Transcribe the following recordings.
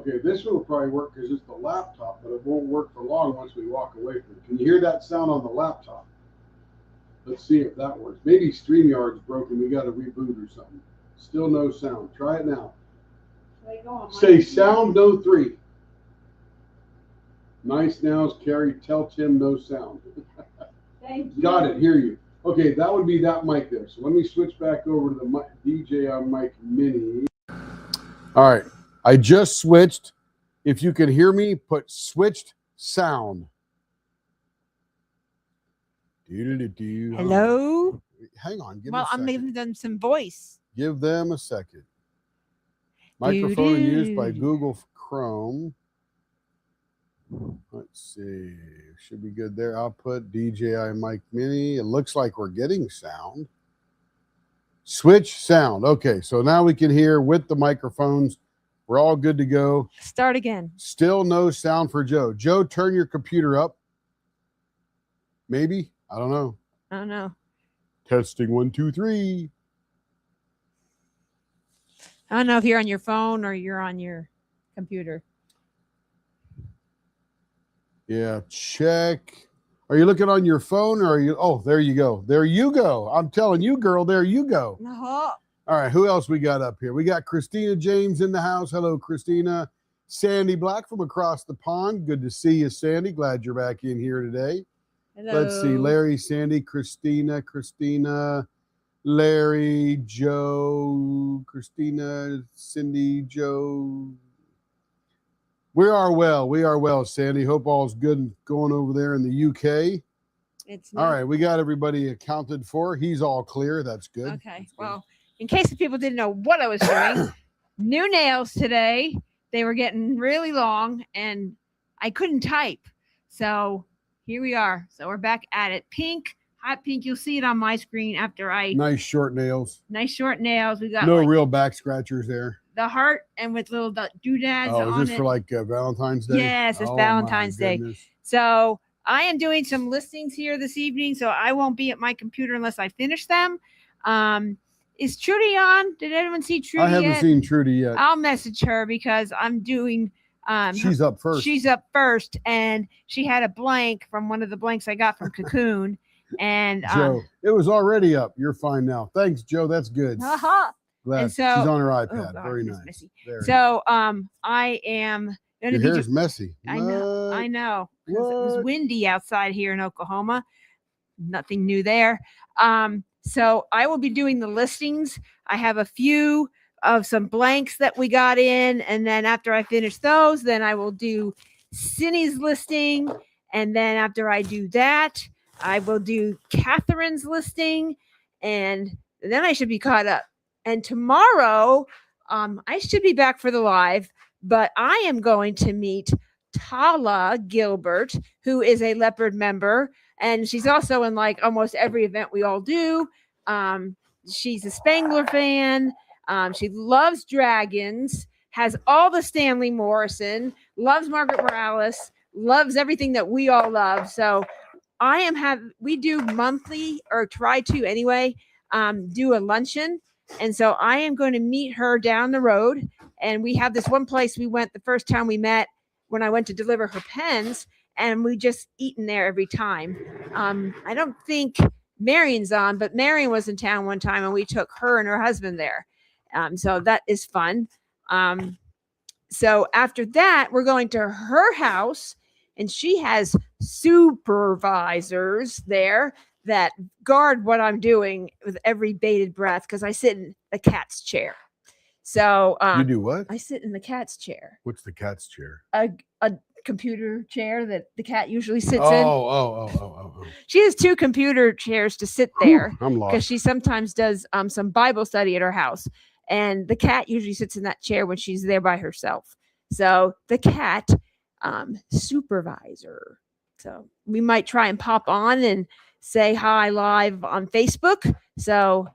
Okay, this one will probably work because it's the laptop, but it won't work for long once we walk away from it. Can you hear that sound on the laptop? Let's see if that works. Maybe StreamYard's broken. We got to reboot or something. Still no sound. Try it now. Say sound no 3. Nice nows, Carrie. Tell Tim no sound. Thank you. Got it. Hear you. Okay, that would be that mic there. So let me switch back over to the DJI Mic Mini. All right. I just switched. If you can hear me, put switched sound. Hello? Hang on. Give Well, me a second. I'm giving them some voice. Give them a second. Microphone used by Google Chrome. Let's see. Should be good there. Output DJI Mic Mini. It looks like we're getting sound. Switch sound. Okay, so now we can hear with the microphones. We're all good to go. Start again. Still no sound for Joe. Joe, turn your computer up. Maybe. I don't know. I don't know. Testing 1, 2, 3. I don't know if you're on your phone or you're on your computer. Yeah, check. Are you looking on your phone or are you? Oh, there you go. There you go. I'm telling you, girl, there you go. Uh-huh. All right, who else we got up here? We got Christina James in the house. Hello, Christina. Sandy Black from across the pond. Good to see you, Sandy. Glad you're back in here today. Hello. Let's see. Larry, Sandy, Christina, Larry, Joe, Christina, Cindy, Joe. We are well, Sandy. Hope all's good going over there in the UK. It's all right. We got everybody accounted for. He's all clear. That's good. Okay. That's good. Well, in case the people didn't know what I was doing, new nails today. They were getting really long and I couldn't type. So here we are. So we're back at it. Pink, hot pink. You'll see it on my screen after I. Nice short nails. Nice short nails. We got no real back scratchers there. The heart and with little doodads on it. Oh, is this for like Valentine's Day? Yes, it's Valentine's Day. So I am doing some listings here this evening, so I won't be at my computer unless I finish them. Is Trudy on? Did anyone see Trudy I haven't seen Trudy yet. I'll message her because I'm doing... she's up first. She's up first, and she had a blank from one of the blanks I got from Cocoon. And Joe, it was already up. You're fine now. Thanks, Joe. That's good. Uh-huh. Glad. So, she's on her iPad. Oh God, very nice. So I am your hair's messy. I know. It was windy outside here in Oklahoma. Nothing new there. So I will be doing the listings. I have a few of some blanks that we got in, and then after I finish those, then I will do Cindy's listing, and then after I do that, I will do Catherine's listing, and then I should be caught up. And tomorrow, I should be back for the live, but I am going to meet Tala Gilbert, who is a Leopard member, and she's also in like almost every event we all do. She's a Spangler fan. She loves dragons, has all the Stanley Morrison, loves Margaret Morales, loves everything that we all love. So we do monthly, or try to anyway, do a luncheon. And so I am going to meet her down the road. And we have this one place we went the first time we met when I went to deliver her pens, and we just eaten there every time. I don't think Marion's on, but Marion was in town one time and we took her and her husband there. So that is fun. So after that, we're going to her house, and she has supervisors there that guard what I'm doing with every bated breath, because I sit in the cat's chair. So you do what? I sit in the cat's chair. What's the cat's chair? A computer chair that the cat usually sits in. Oh. She has 2 computer chairs to sit there. I'm lost. Because she sometimes does some Bible study at her house. And the cat usually sits in that chair when she's there by herself. So the cat supervisor. So we might try and pop on and say hi live on Facebook. So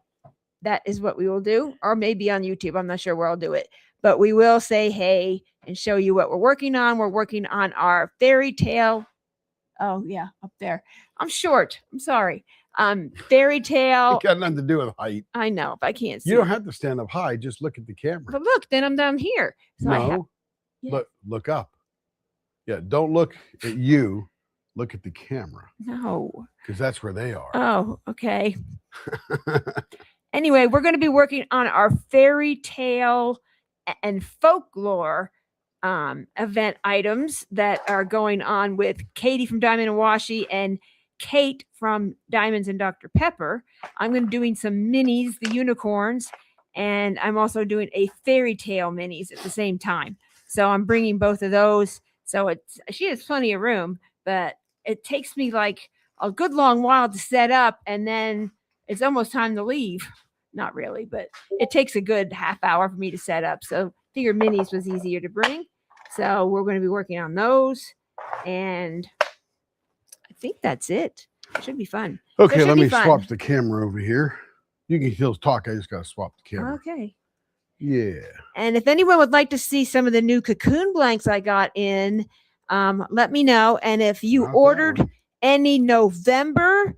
that is what we will do, or maybe on YouTube. I'm not sure where I'll do it, but we will say hey and show you what we're working on. We're working on our fairy tale. Oh yeah, up there. I'm short. I'm sorry. Fairy tale. It got nothing to do with height. I know, if I can't see. You don't have to stand up high. Just look at the camera. But look, then I'm down here. So no. Yes. Look up. Yeah, don't look at you. Look at the camera. No. Because that's where they are. Oh, okay. Anyway, we're going to be working on our fairy tale and folklore event items that are going on with Katie from Diamond and Washi and Kate from Diamonds and Dr. Pepper. I'm going to be doing some minis, the unicorns, and I'm also doing a fairy tale minis at the same time. So I'm bringing both of those. So she has plenty of room, but it takes me like a good long while to set up, and then it's almost time to leave. Not really, but it takes a good half hour for me to set up. So figure minis was easier to bring. So we're going to be working on those, and I think that's it. It should be fun. Okay, let me swap the camera over here. You can still talk. I just got to swap the camera. Okay. Yeah. And if anyone would like to see some of the new cocoon blanks I got in, let me know. And if you ordered any November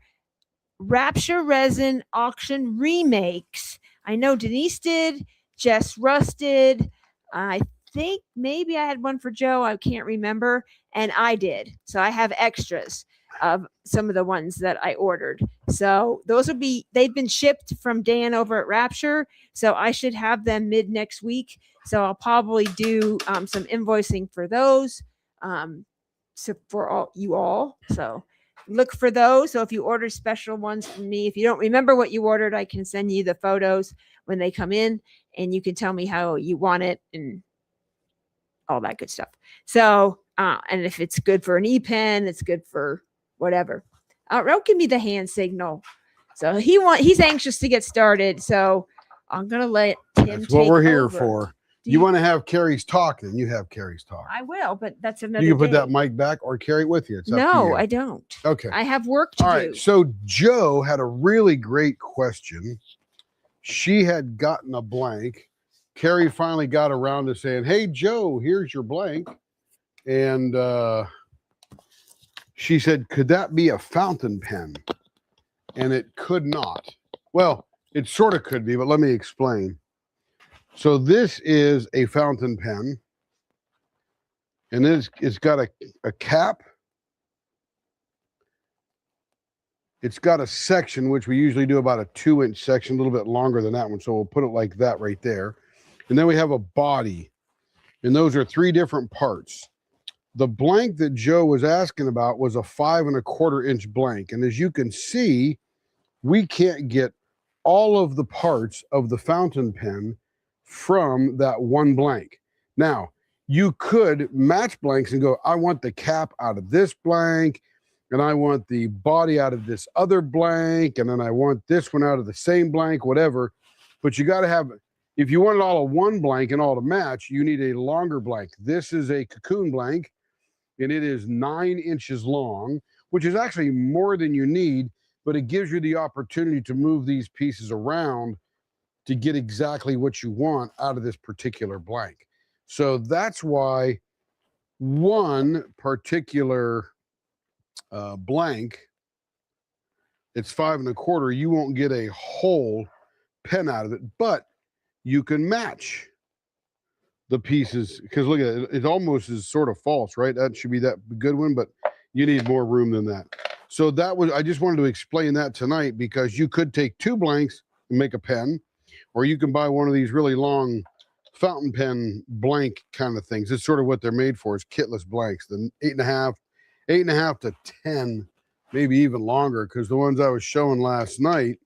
Rapture Resin auction remakes, I know Denise did, Jess Russ did, I think maybe I had one for Joe, I can't remember, and I did. So I have extras of some of the ones that I ordered. So those will be, they've been shipped from Dan over at Rapture, so I should have them mid next week. So I'll probably do some invoicing for those, so for all you all. So look for those. So if you order special ones from me, if you don't remember what you ordered, I can send you the photos when they come in, and you can tell me how you want it and all that good stuff. So, and if it's good for an e-pen, it's good for whatever. Don't give me the hand signal. So he's anxious to get started. So I'm gonna let him. That's what we're here over. for. You want to have Carrie's talk, then you have Carrie's talk. I will, but that's another. You can put day. that mic back or carry it with you. It's up to No, you. I don't. Okay. I have work to All do. right. So Joe had a really great question. She had gotten a blank. Carrie finally got around to saying, "Hey, Joe, here's your blank." And she said, "Could that be a fountain pen?" And it could not. Well, it sort of could be, but let me explain. So this is a fountain pen, and it's got a cap. It's got a section, which we usually do about a 2-inch section, a little bit longer than that one. So we'll put it like that right there. And then we have a body, and those are 3 different parts. The blank that Joe was asking about was a 5 1/4 inch blank. And as you can see, we can't get all of the parts of the fountain pen from that one blank. Now, you could match blanks and go, I want the cap out of this blank, and I want the body out of this other blank, and then I want this one out of the same blank, whatever. But you got to have, if you want it all in one blank and all to match, you need a longer blank. This is a cocoon blank, and it is 9 inches long, which is actually more than you need, but it gives you the opportunity to move these pieces around to get exactly what you want out of this particular blank. So that's why one particular blank, it's 5 1/4, you won't get a whole pen out of it, but you can match the pieces, because look at it, it almost is sort of false, right? That should be that good one, but you need more room than that. So that was, I just wanted to explain that tonight, because you could take 2 blanks and make a pen, or you can buy one of these really long fountain pen blank kind of things. It's sort of what they're made for, is kitless blanks, the 8.5 to 10, maybe even longer, because the ones I was showing last night,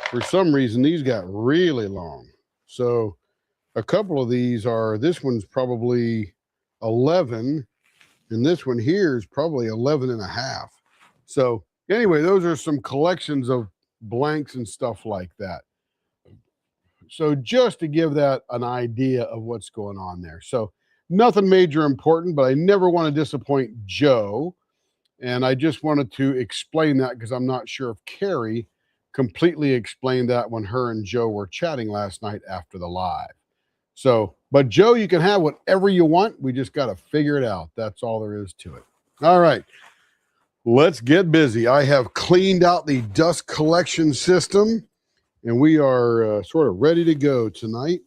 for some reason, these got really long. So a couple of these are, this one's probably 11, and this one here is probably 11 1/2. So anyway, those are some collections of blanks and stuff like that. So just to give that an idea of what's going on there. So nothing major important, but I never want to disappoint Joe. And I just wanted to explain that, because I'm not sure if Carrie completely explained that when her and Joe were chatting last night after the live. So, but Joe, you can have whatever you want. We just got to figure it out. That's all there is to it. All right, let's get busy. I have cleaned out the dust collection system, and we are sort of ready to go tonight.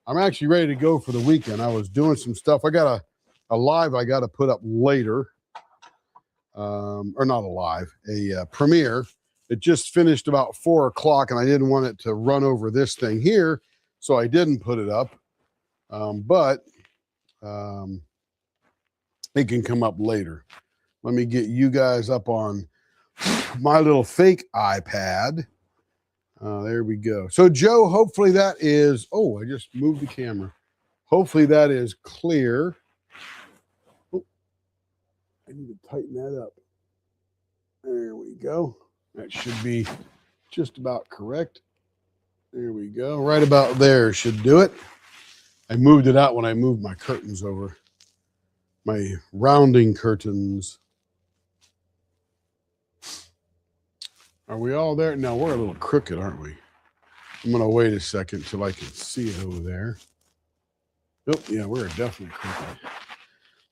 I'm actually ready to go for the weekend. I was doing some stuff. I got a live I got to put up later. Or not a live, a premiere. It just finished about 4 o'clock, and I didn't want it to run over this thing here, so I didn't put it up. But it can come up later. Let me get you guys up on my little fake iPad. There we go. So, Joe, hopefully that is, oh, I just moved the camera. Hopefully that is clear. Oh, I need to tighten that up. There we go. That should be just about correct. There we go. Right about there should do it. I moved it out when I moved my curtains over. My rounding curtains. Are we all there? No, we're a little crooked, aren't we? I'm going to wait a second till I can see it over there. Oh, yeah, we're definitely crooked.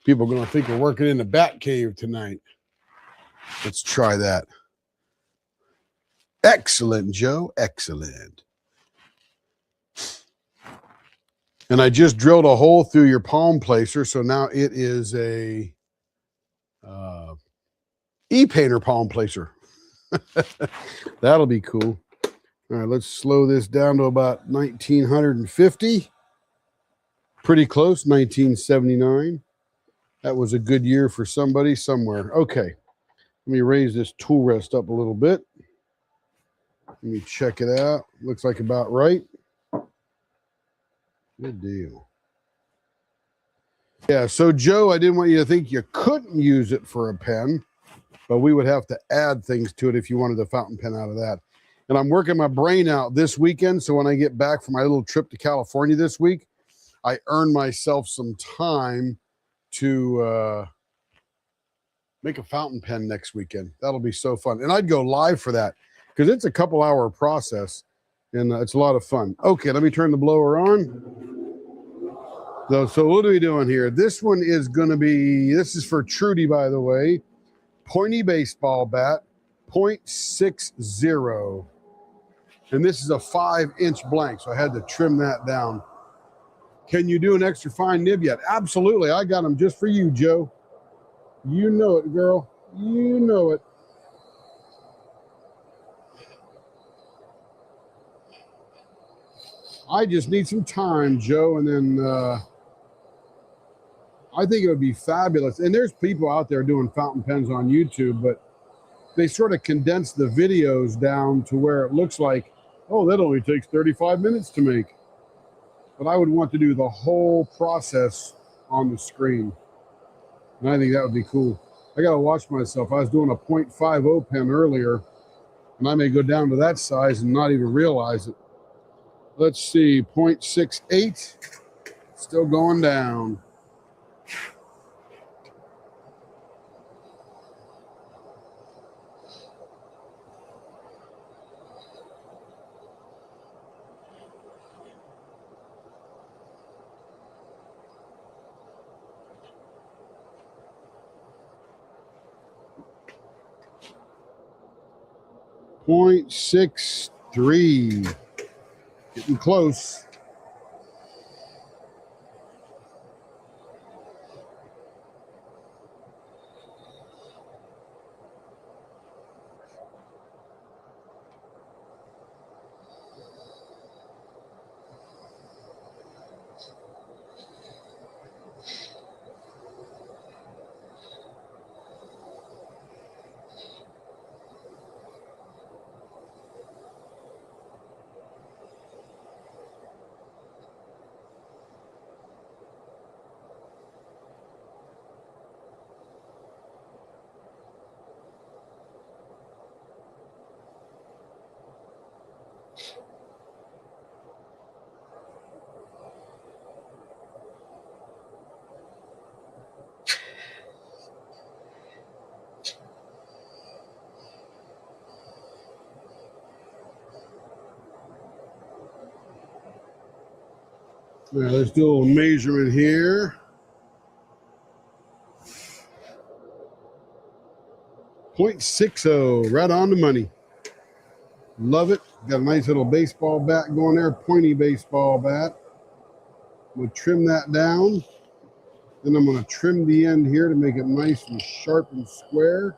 People are going to think we're working in the bat cave tonight. Let's try that. Excellent, Joe. Excellent. And I just drilled a hole through your palm placer, so now it is a e-painter palm placer. That'll be cool. All right, let's slow this down to about 1950. Pretty close, 1979. That was a good year for somebody somewhere. Okay, let me raise this tool rest up a little bit. Let me check it out. Looks like about right. Good deal. Yeah, so Joe, I didn't want you to think you couldn't use it for a pen, but we would have to add things to it if you wanted a fountain pen out of that. And I'm working my brain out this weekend, so when I get back from my little trip to California this week, I earn myself some time to make a fountain pen next weekend. That'll be so fun. And I'd go live for that because it's a couple-hour process, and it's a lot of fun. Okay, let me turn the blower on. So what are we doing here? This one is going to be, this is for Trudy, by the way, pointy baseball bat, 0.60. And this is a 5-inch blank, so I had to trim that down. Can you do an extra fine nib yet? Absolutely. I got them just for you, Joe. You know it, girl. You know it. I just need some time, Joe, and then I think it would be fabulous. And there's people out there doing fountain pens on YouTube, but they sort of condense the videos down to where it looks like, oh, that only takes 35 minutes to make. But I would want to do the whole process on the screen. And I think that would be cool. I got to watch myself. I was doing a 0.50 pen earlier, and I may go down to that size and not even realize it. Let's see, 0.68, still going down. .63, getting close. All right, let's do a little measurement here. .60, right on the money. Love it. Got a nice little baseball bat going there, pointy baseball bat. I'm going to trim that down. Then I'm going to trim the end here to make it nice and sharp and square.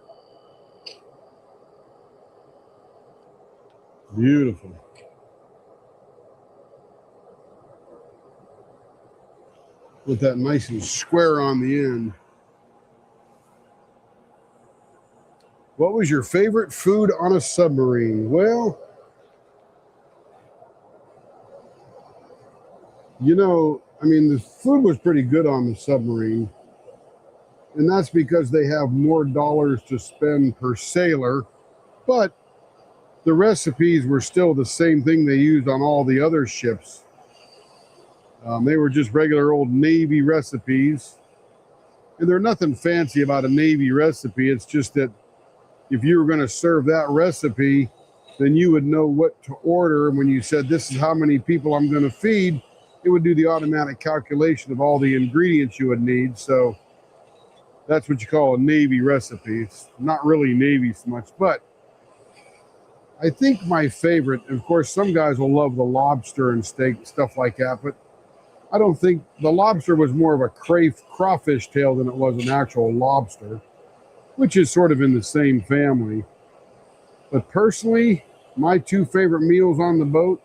Beautiful. With that nice and square on the end. What was your favorite food on a submarine? Well, you know, I mean, the food was pretty good on the submarine. And that's because they have more dollars to spend per sailor. But the recipes were still the same thing they used on all the other ships. They were just regular old Navy recipes. And there's nothing fancy about a Navy recipe. It's just that if you were going to serve that recipe, then you would know what to order. And when you said, this is how many people I'm going to feed, it would do the automatic calculation of all the ingredients you would need. So that's what you call a Navy recipe. It's not really Navy so much, but I think my favorite, of course, some guys will love the lobster and steak, stuff like that, but I don't think the lobster was more of a crawfish tail than it was an actual lobster, which is sort of in the same family. But personally, my two favorite meals on the boat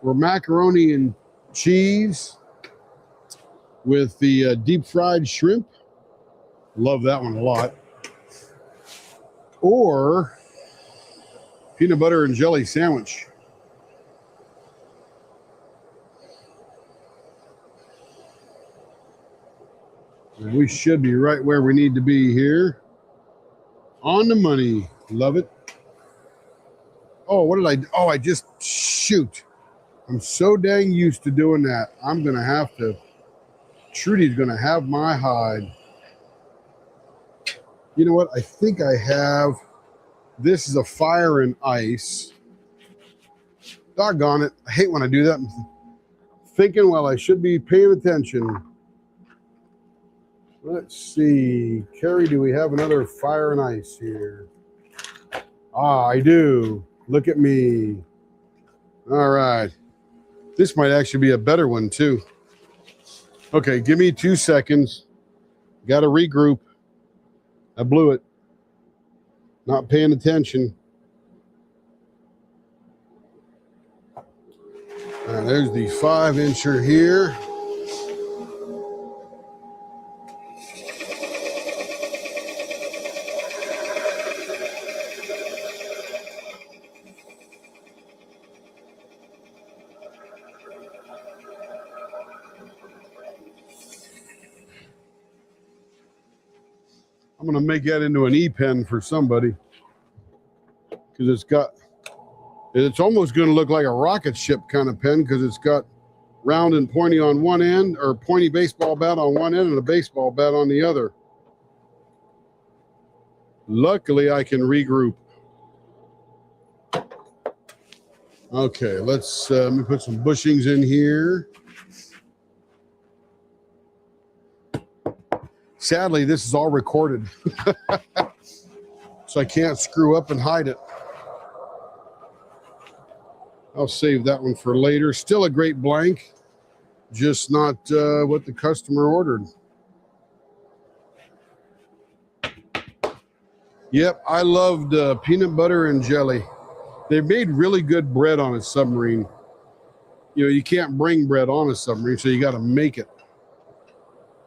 were macaroni and cheese with the deep fried shrimp. Love that one a lot. Or peanut butter and jelly sandwich. And we should be right where we need to be here. On the money. Love it. Oh, what did I do? Oh, I just shoot. I'm so dang used to doing that. I'm going to have to. Trudy's going to have my hide. You know what? I think I have. This is a fire and ice. Doggone it. I hate when I do that. I'm thinking, well, I should be paying attention. Let's see. Carrie, do we have another fire and ice here? Ah, I do. Look at me. All right. This might actually be a better one, too. Okay, give me 2 seconds. Got to regroup. I blew it. Not paying attention. There's the 5-incher here. I'm going to make that into an E-pen for somebody because it's almost going to look like a rocket ship kind of pen because it's got round and pointy on one end, or pointy baseball bat on one end and a baseball bat on the other. Luckily, I can regroup. Okay, let me put some bushings in here. Sadly, this is all recorded, so I can't screw up and hide it. I'll save that one for later. Still a great blank, just not what the customer ordered. Yep, I loved peanut butter and jelly. They made really good bread on a submarine. You know, you can't bring bread on a submarine, so you got to make it.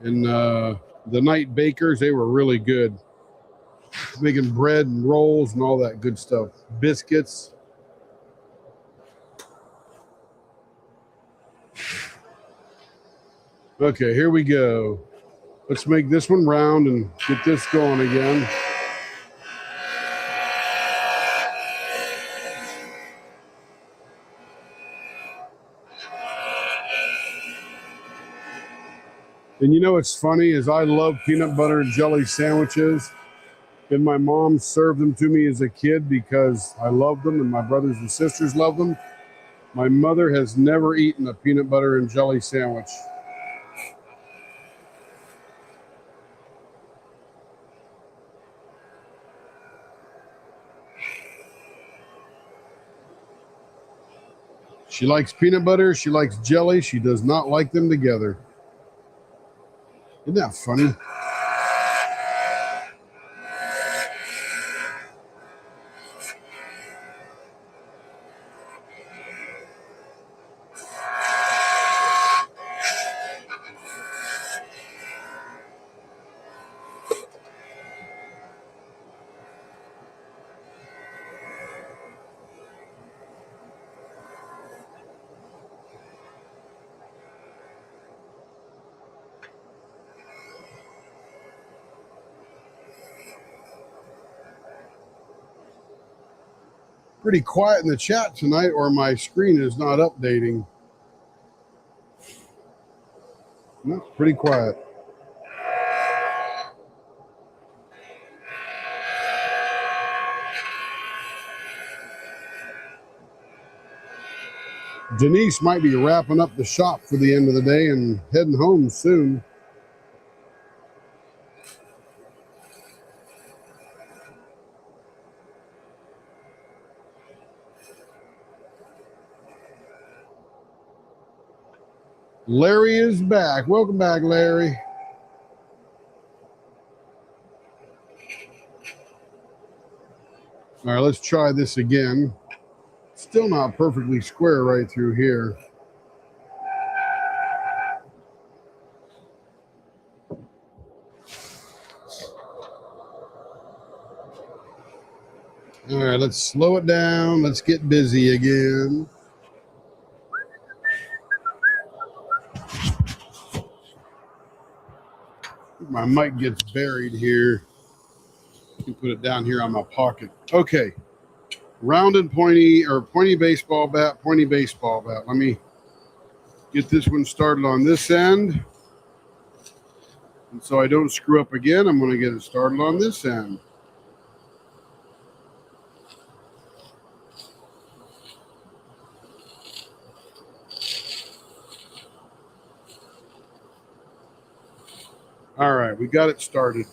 And the night bakers, they were really good. Making bread and rolls and all that good stuff. Biscuits. Okay, here we go. Let's make this one round and get this going again. And you know what's funny is I love peanut butter and jelly sandwiches. And my mom served them to me as a kid because I loved them and my brothers and sisters loved them. My mother has never eaten a peanut butter and jelly sandwich. She likes peanut butter. She likes jelly. She does not like them together. Isn't that funny? Pretty quiet in the chat tonight, or my screen is not updating. No, pretty quiet. Denise might be wrapping up the shop for the end of the day and heading home soon. Larry is back. Welcome back, Larry. All right, let's try this again. Still not perfectly square right through here. All right, let's slow it down. Let's get busy again. My mic gets buried here. You can put it down here on my pocket. Okay. Round and pointy, or pointy baseball bat, pointy baseball bat. Let me get this one started on this end. And so I don't screw up again, I'm going to get it started on this end. All right, we got it started.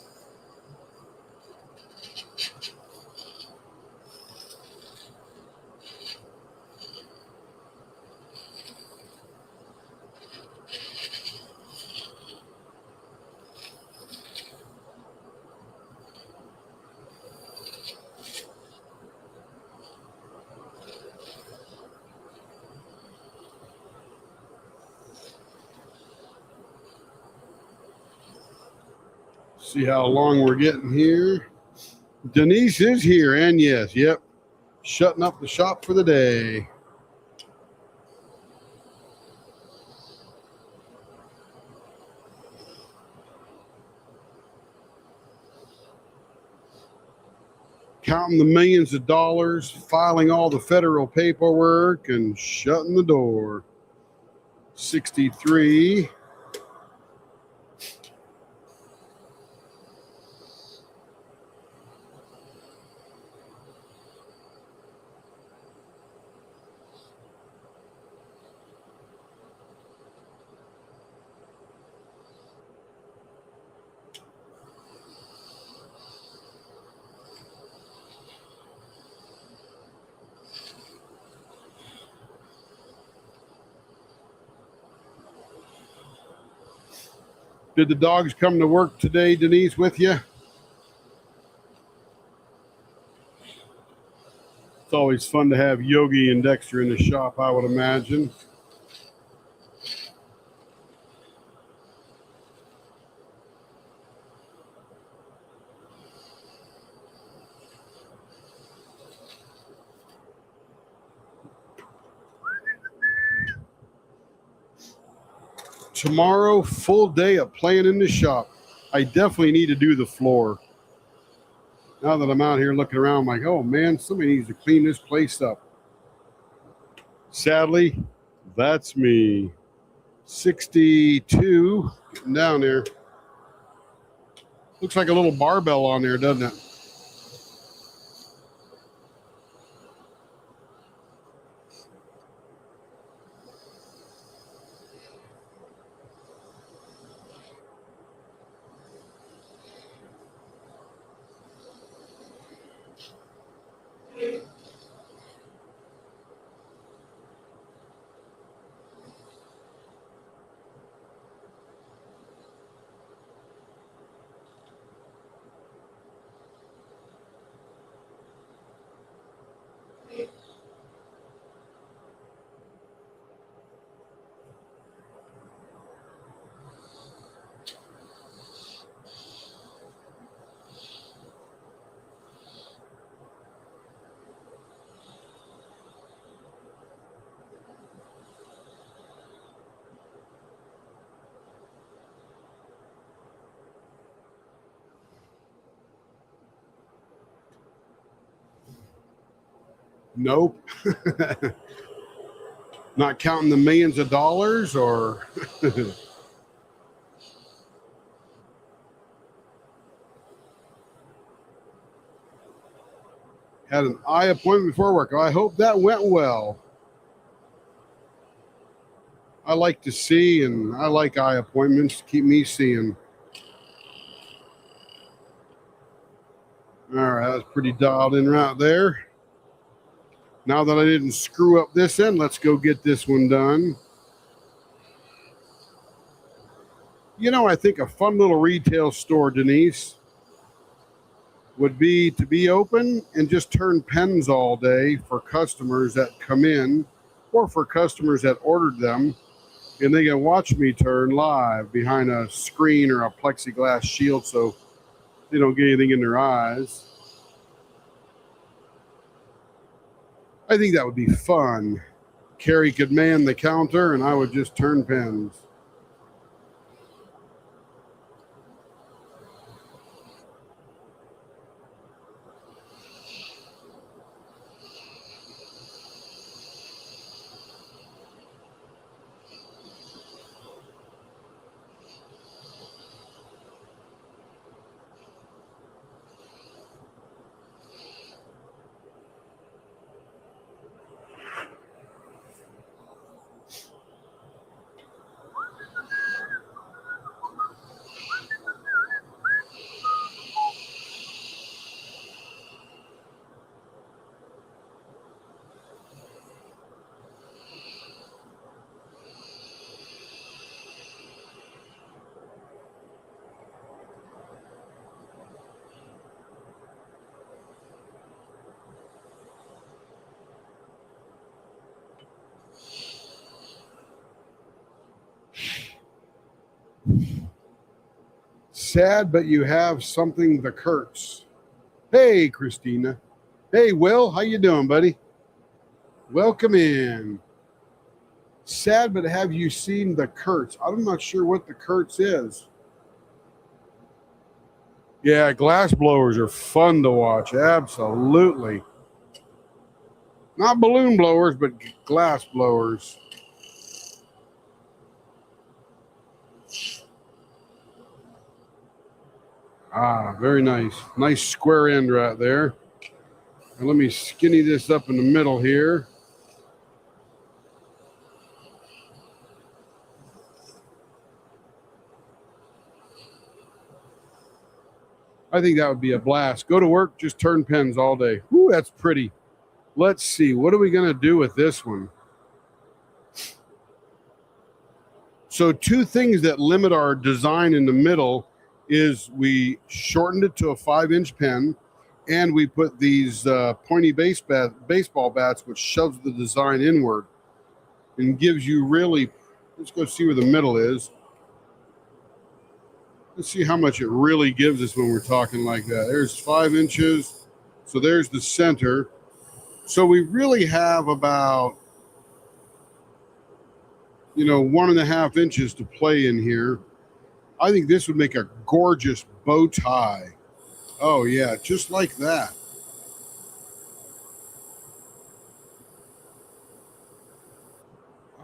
See how long we're getting here. Denise is here, and yes, yep, shutting up the shop for the day. Counting the millions of dollars, filing all the federal paperwork, and shutting the door. 63. Did the dogs come to work today, Denise, with you? It's always fun to have Yogi and Dexter in the shop, I would imagine. Tomorrow, full day of playing in the shop. I definitely need to do the floor. Now that I'm out here looking around, I'm like, oh man, somebody needs to clean this place up. Sadly, that's me. 62, getting down there. Looks like a little barbell on there, doesn't it? Nope. Not counting the millions of dollars, or had an eye appointment before work. I hope that went well. I like to see, and I like eye appointments to keep me seeing. All right, that's pretty dialed in right there. Now that I didn't screw up this end, let's go get this one done. You know, I think a fun little retail store, Denise, would be to be open and just turn pens all day for customers that come in, or for customers that ordered them, and they can watch me turn live behind a screen or a plexiglass shield so they don't get anything in their eyes. I think that would be fun. Carrie could man the counter and I would just turn pens. Sad, but you have something the Kurtz. Hey, Christina. Hey, Will, how you doing, buddy? Welcome in. Sad, but have you seen the Kurtz? I'm not sure what the Kurtz is. Yeah, glass blowers are fun to watch. Absolutely. Not balloon blowers, but glass blowers. Ah, very nice. Nice square end right there. And let me skinny this up in the middle here. I think that would be a blast. Go to work, just turn pens all day. Whoo, that's pretty. Let's see. What are we going to do with this one? So two things that limit our design in the middle is we shortened it to a 5-inch pen, and we put these pointy baseball bats, which shoves the design inward and gives you really, let's go see where the middle is. Let's see how much it really gives us when we're talking like that. There's 5 inches. So there's the center. So we really have about, 1.5 inches to play in here. I think this would make a gorgeous bow tie. Oh, yeah, just like that.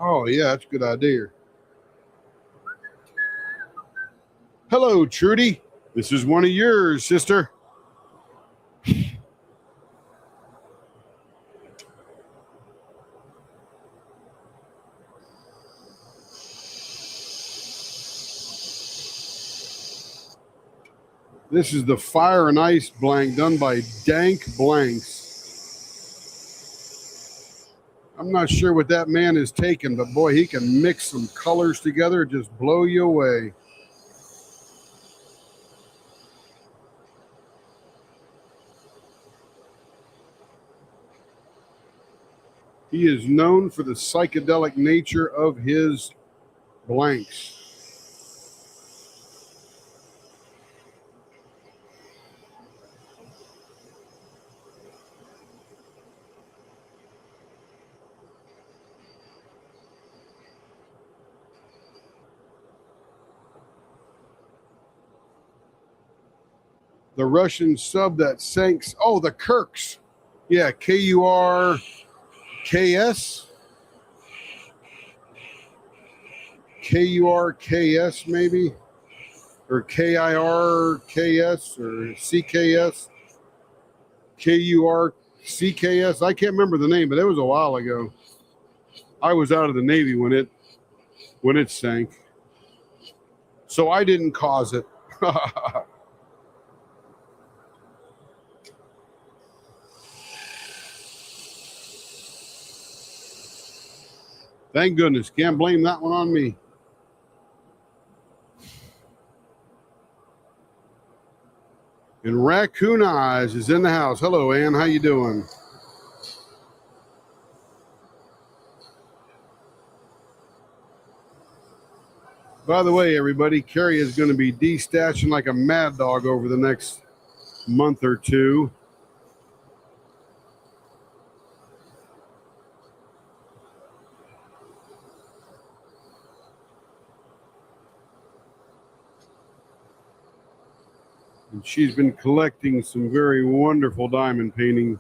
Oh, yeah, that's a good idea. Hello, Trudy. This is one of yours, sister. This is the Fire and Ice blank done by Dank Blanks. I'm not sure what that man is taking, but boy, he can mix some colors together, just blow you away. He is known for the psychedelic nature of his blanks. The Russian sub that sank. Oh, the Kirks. Yeah, KURKS. KURKS maybe, or KIRKS or CKS. KURCKS. I can't remember the name, but it was a while ago. I was out of the Navy when it sank, so I didn't cause it. Thank goodness. Can't blame that one on me. And Raccoon Eyes is in the house. Hello, Ann. How you doing? By the way, everybody, Carrie is going to be destashing like a mad dog over the next month or two. And she's been collecting some very wonderful diamond painting.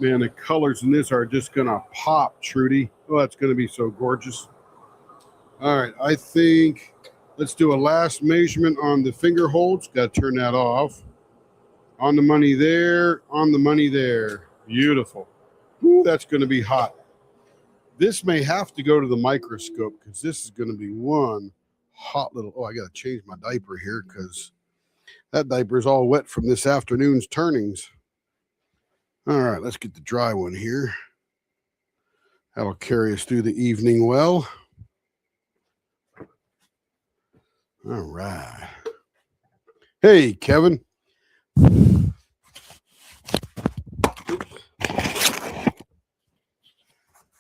Man, the colors in this are just going to pop, Trudy. Oh, that's going to be so gorgeous. All right, I think let's do a last measurement on the finger holds. Got to turn that off. On the money there, on the money there. Beautiful. Ooh, that's going to be hot. This may have to go to the microscope because this is going to be one hot little... Oh, I got to change my diaper here because that diaper is all wet from this afternoon's turnings. All right, let's get the dry one here. That'll carry us through the evening well. All right. Hey, Kevin.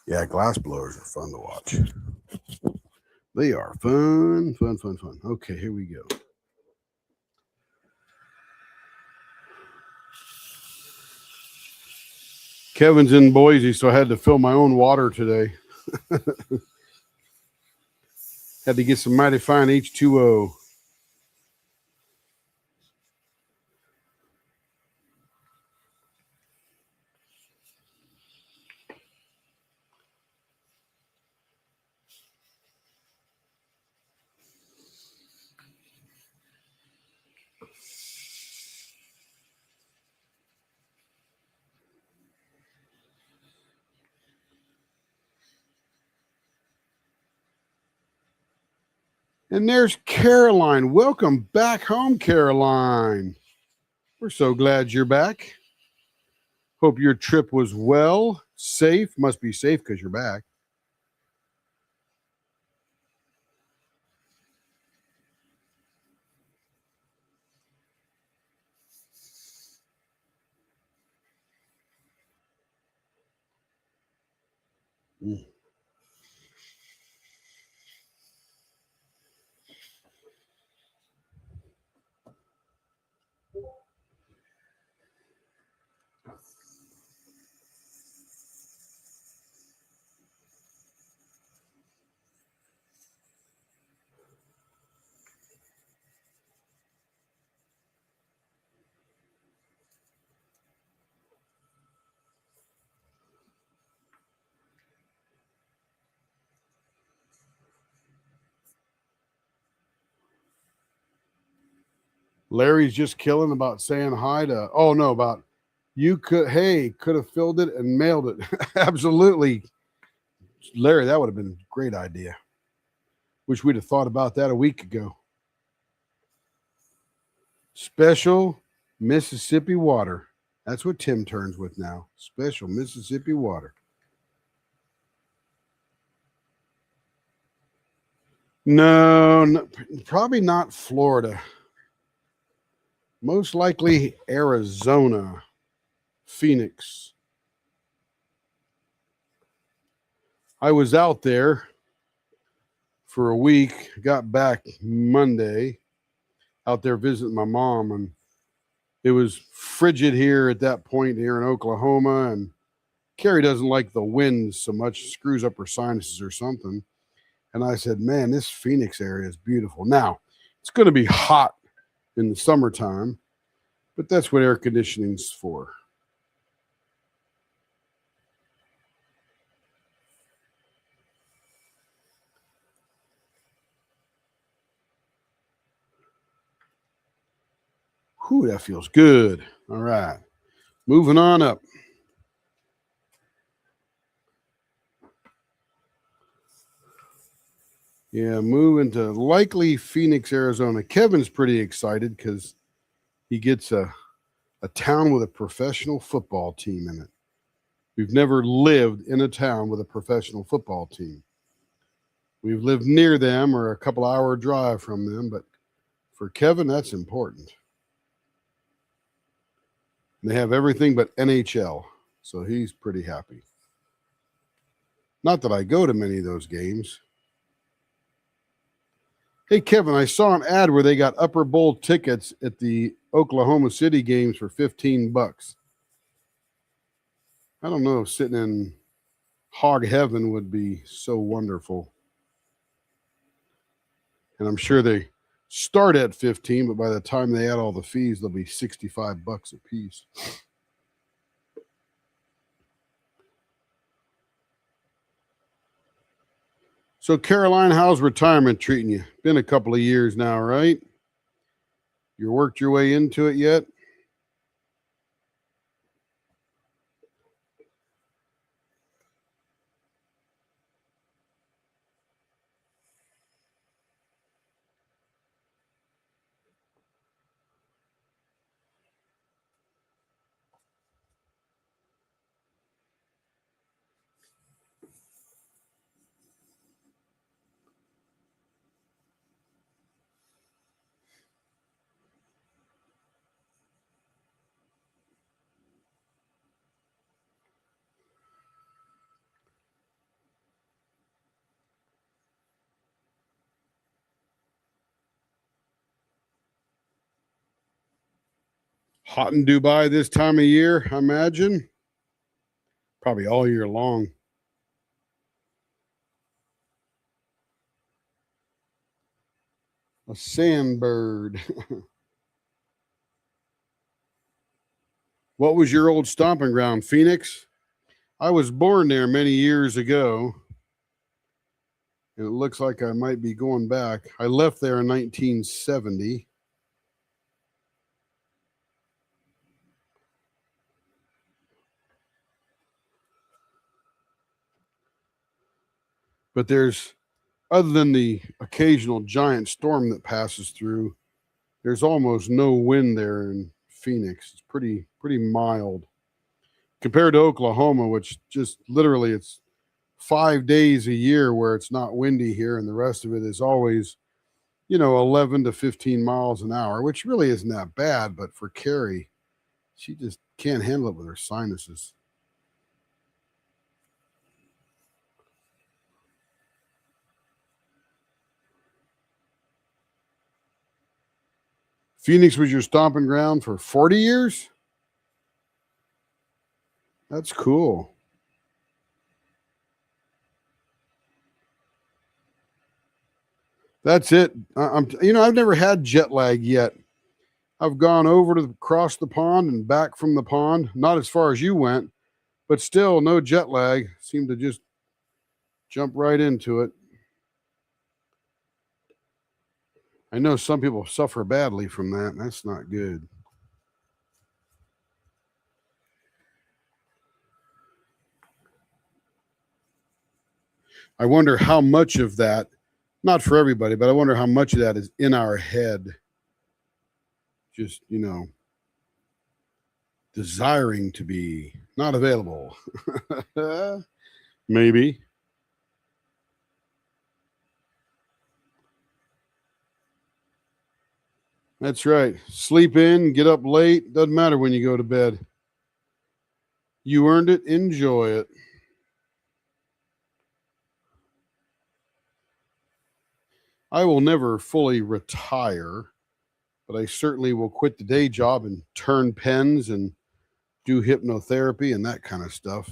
Yeah, glass blowers are fun to watch. They are fun. Okay, here we go. Kevin's in Boise, so I had to fill my own water today. Had to get some mighty fine H2O. And there's Caroline. Welcome back home, Caroline. We're so glad you're back. Hope your trip was well, safe. Must be safe because you're back. Larry's just killing about saying hi to, oh no, about you could have filled it and mailed it. Absolutely. Larry, that would have been a great idea. Wish we'd have thought about that a week ago. Special Mississippi water. That's what Tim turns with now. Special Mississippi water. No, probably not Florida. Most likely Arizona, Phoenix. I was out there for a week, got back Monday, out there visiting my mom, and it was frigid here at that point here in Oklahoma, and Carrie doesn't like the wind so much, screws up her sinuses or something. And I said, man, this Phoenix area is beautiful. Now, it's going to be hot in the summertime, but that's what air conditioning's for. Whew, that feels good. All right. Moving on up. Yeah, moving to likely Phoenix, Arizona. Kevin's pretty excited because he gets a town with a professional football team in it. We've never lived in a town with a professional football team. We've lived near them or a couple hour drive from them, but for Kevin, that's important. They have everything but NHL, so he's pretty happy. Not that I go to many of those games. Hey, Kevin, I saw an ad where they got upper bowl tickets at the Oklahoma City games for $15. I don't know if sitting in hog heaven would be so wonderful. And I'm sure they start at 15, but by the time they add all the fees, they'll be $65 a piece. So, Caroline, how's retirement treating you? Been a couple of years now, right? You worked your way into it yet? Hot in Dubai this time of year, I imagine. Probably all year long. A sandbird. What was your old stomping ground, Phoenix? I was born there many years ago. And it looks like I might be going back. I left there in 1970. But there's, other than the occasional giant storm that passes through, there's almost no wind there in Phoenix. It's pretty mild compared to Oklahoma, which just literally it's 5 days a year where it's not windy here, and the rest of it is always, 11 to 15 miles an hour, which really isn't that bad. But for Carrie, she just can't handle it with her sinuses. Phoenix was your stomping ground for 40 years? That's cool. That's it. I've never had jet lag yet. I've gone over to across the pond and back from the pond, not as far as you went, but still no jet lag. Seemed to just jump right into it. I know some people suffer badly from that. That's not good. I wonder how much of that, not for everybody, but I wonder how much of that is in our head. Just, desiring to be not available. Maybe. That's right. Sleep in, get up late. Doesn't matter when you go to bed. You earned it. Enjoy it. I will never fully retire, but I certainly will quit the day job and turn pens and do hypnotherapy and that kind of stuff.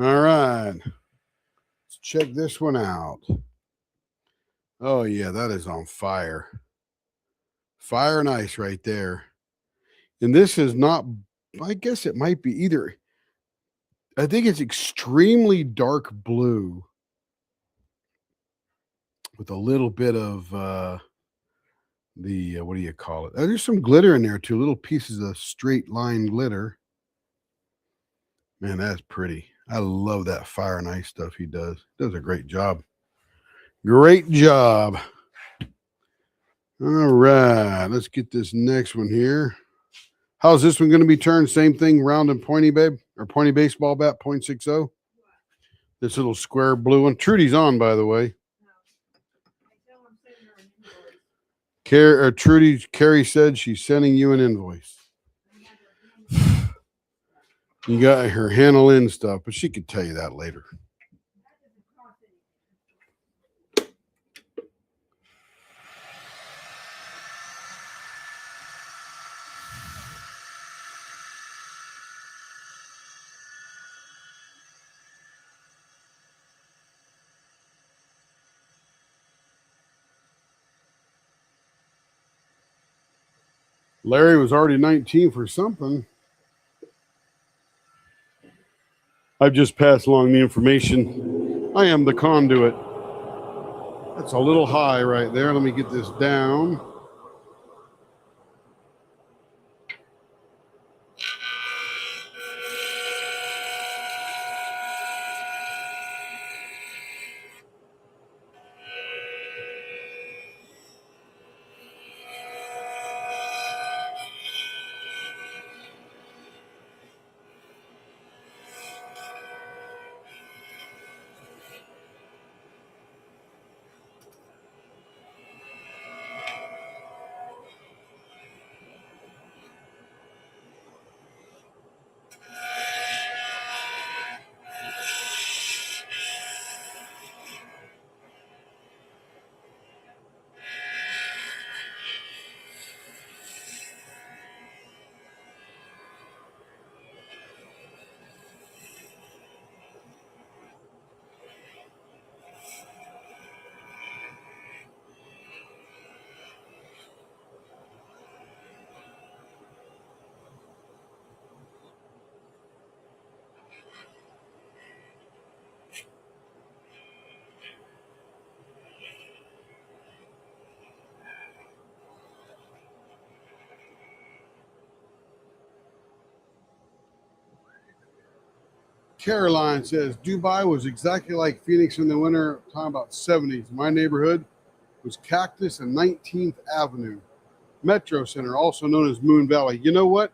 All right. Let's check this one out. Oh, yeah, that is on fire. Fire and ice right there. And this is not, I guess it might be either. I think it's extremely dark blue with a little bit of what do you call it? There's some glitter in there too, little pieces of straight line glitter. Man, that's pretty. I love that fire and ice stuff he does. Does a great job. Great job. All right, let's get this next one here. How's this one going to be turned? Same thing, round and pointy, babe? Or pointy baseball bat, .60? This little square blue one. Trudy's on, by the way. Carrie said she's sending you an invoice. You got her handle in stuff, but she could tell you that later. Larry was already 19 for something. I've just passed along the information. I am the conduit. That's a little high right there. Let me get this down. Caroline says, Dubai was exactly like Phoenix in the winter, talking about 70s. My neighborhood was Cactus and 19th Avenue. Metro Center, also known as Moon Valley. You know what,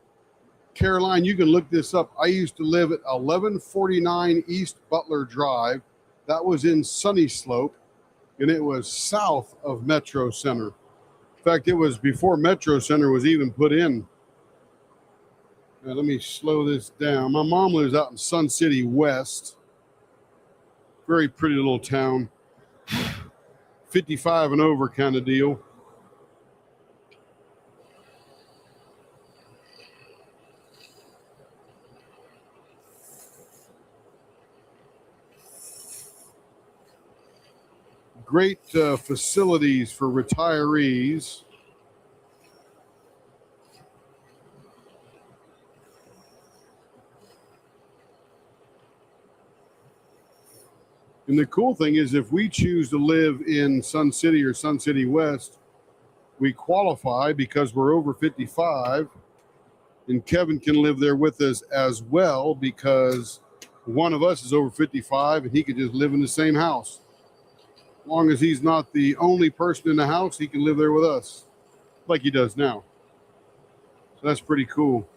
Caroline, you can look this up. I used to live at 1149 East Butler Drive. That was in Sunny Slope, and it was south of Metro Center. In fact, it was before Metro Center was even put in. Now, let me slow this down. My mom lives out in Sun City West. Very pretty little town. 55 and over kind of deal. Great facilities for retirees. And the cool thing is, if we choose to live in Sun City or Sun City West, we qualify because we're over 55. And Kevin can live there with us as well because one of us is over 55 and he could just live in the same house. As long as he's not the only person in the house, he can live there with us like he does now. So that's pretty cool.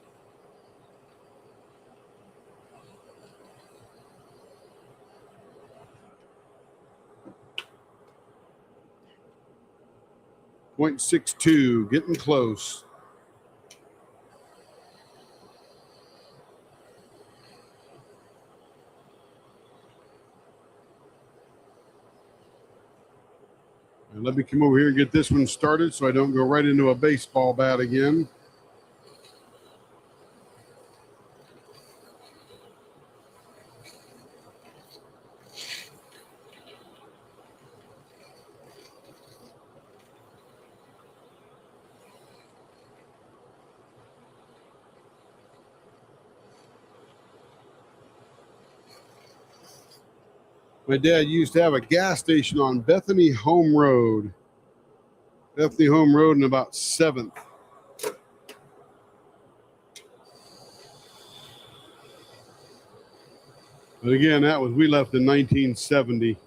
.62, getting close. And let me come over here and get this one started so I don't go right into a baseball bat again. My dad used to have a gas station on Bethany Home Road. Bethany Home Road and about 7th. But again, we left in 1970.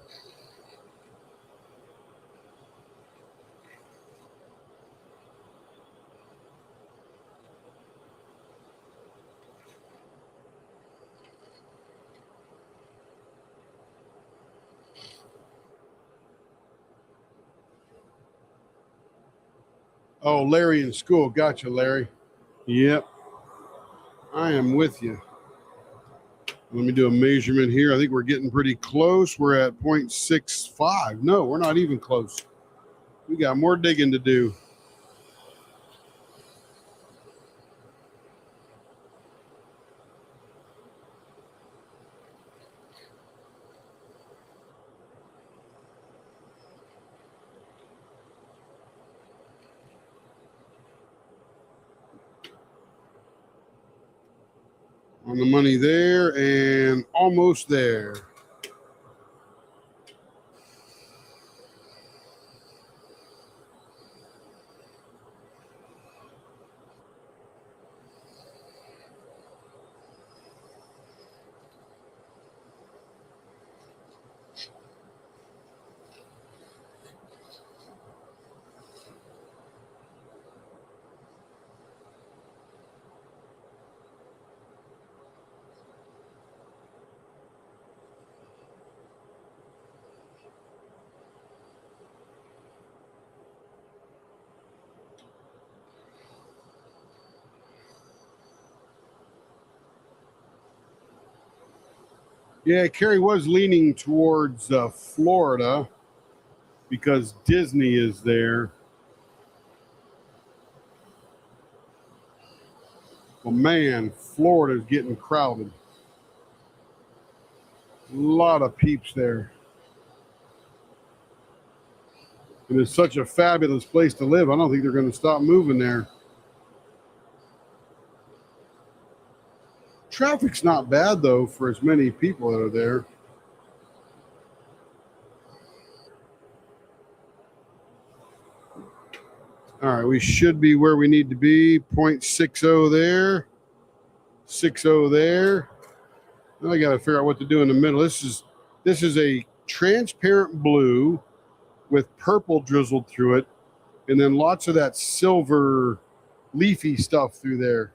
Oh, Larry in school. Gotcha, Larry. Yep. I am with you. Let me do a measurement here. I think we're getting pretty close. We're at 0.65. No, we're not even close. We got more digging to do. On the money there and almost there. Yeah, Carrie was leaning towards Florida because Disney is there. Well, man, Florida's getting crowded. A lot of peeps there. And it's such a fabulous place to live. I don't think they're going to stop moving there. Traffic's not bad, though, for as many people that are there. All right, we should be where we need to be. 0.60 there. 60 there. Now I got to figure out what to do in the middle. This is a transparent blue with purple drizzled through it, and then lots of that silver leafy stuff through there.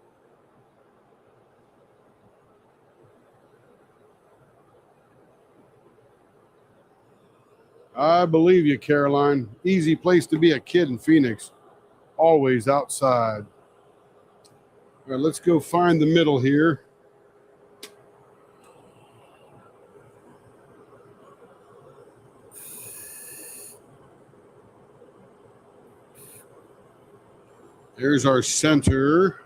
I believe you, Caroline. Easy place to be a kid in Phoenix. Always outside. All right, let's go find the middle here. There's our center.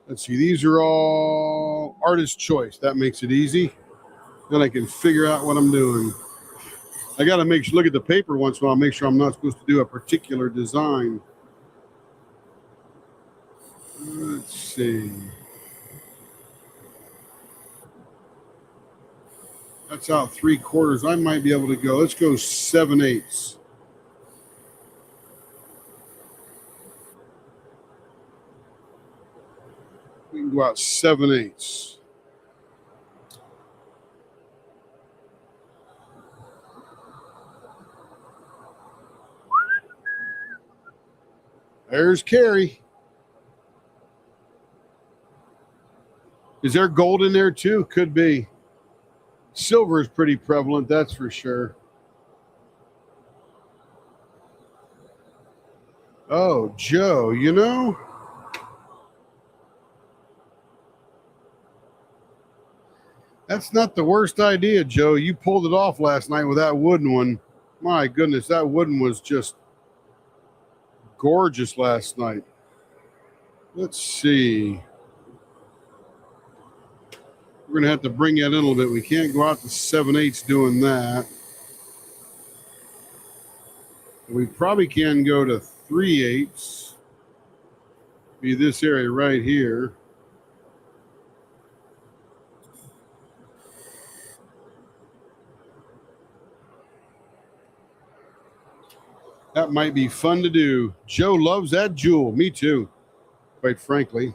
Let's see, these are all artist choice. That makes it easy. Then I can figure out what I'm doing. I got to look at the paper once in a while, make sure I'm not supposed to do a particular design. Let's see. That's out 3/4. I might be able to go. Let's go 7/8. We can go out 7/8. There's Carrie. Is there gold in there too? Could be. Silver is pretty prevalent, that's for sure. Oh, Joe, you know, that's not the worst idea, Joe. You pulled it off last night with that wooden one. My goodness, that wooden was just gorgeous last night. Let's see. We're going to have to bring that in a little bit. We can't go out to 7/8 doing that. We probably can go to 3/8. Be this area right here. That might be fun to do. Joe loves that jewel. Me too, quite frankly.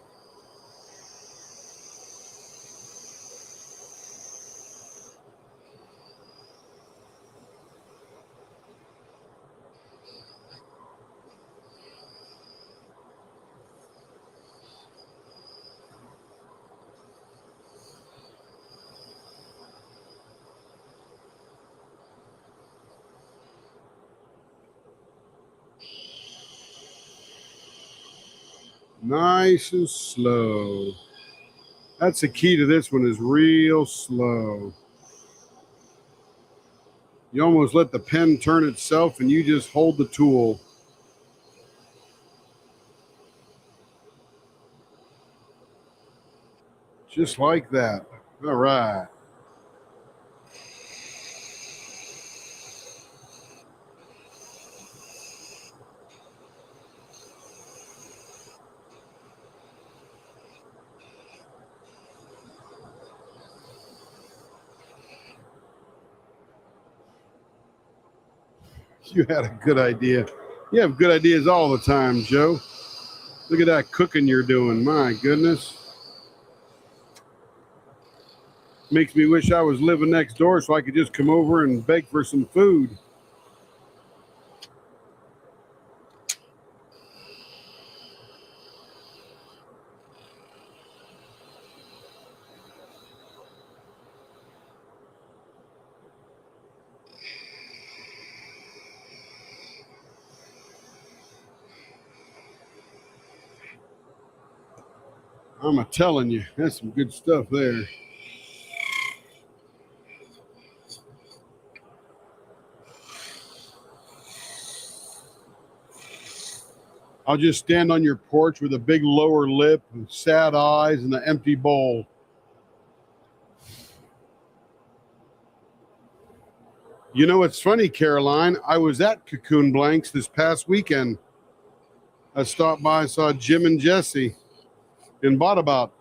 Nice and slow. That's the key to this one, is real slow. You almost let the pen turn itself and you just hold the tool. Just like that. All right. You had a good idea. You have good ideas all the time, Joe. Look at that cooking you're doing. My goodness. Makes me wish I was living next door so I could just come over and beg for some food. I'm telling you, that's some good stuff there. I'll just stand on your porch with a big lower lip and sad eyes and an empty bowl. You know, it's funny, Caroline. I was at Cocoon Blanks this past weekend. I stopped by, saw Jim and Jesse, and bought about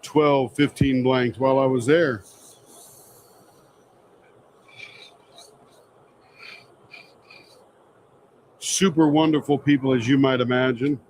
12, 15 blanks while I was there. Super wonderful people, as you might imagine.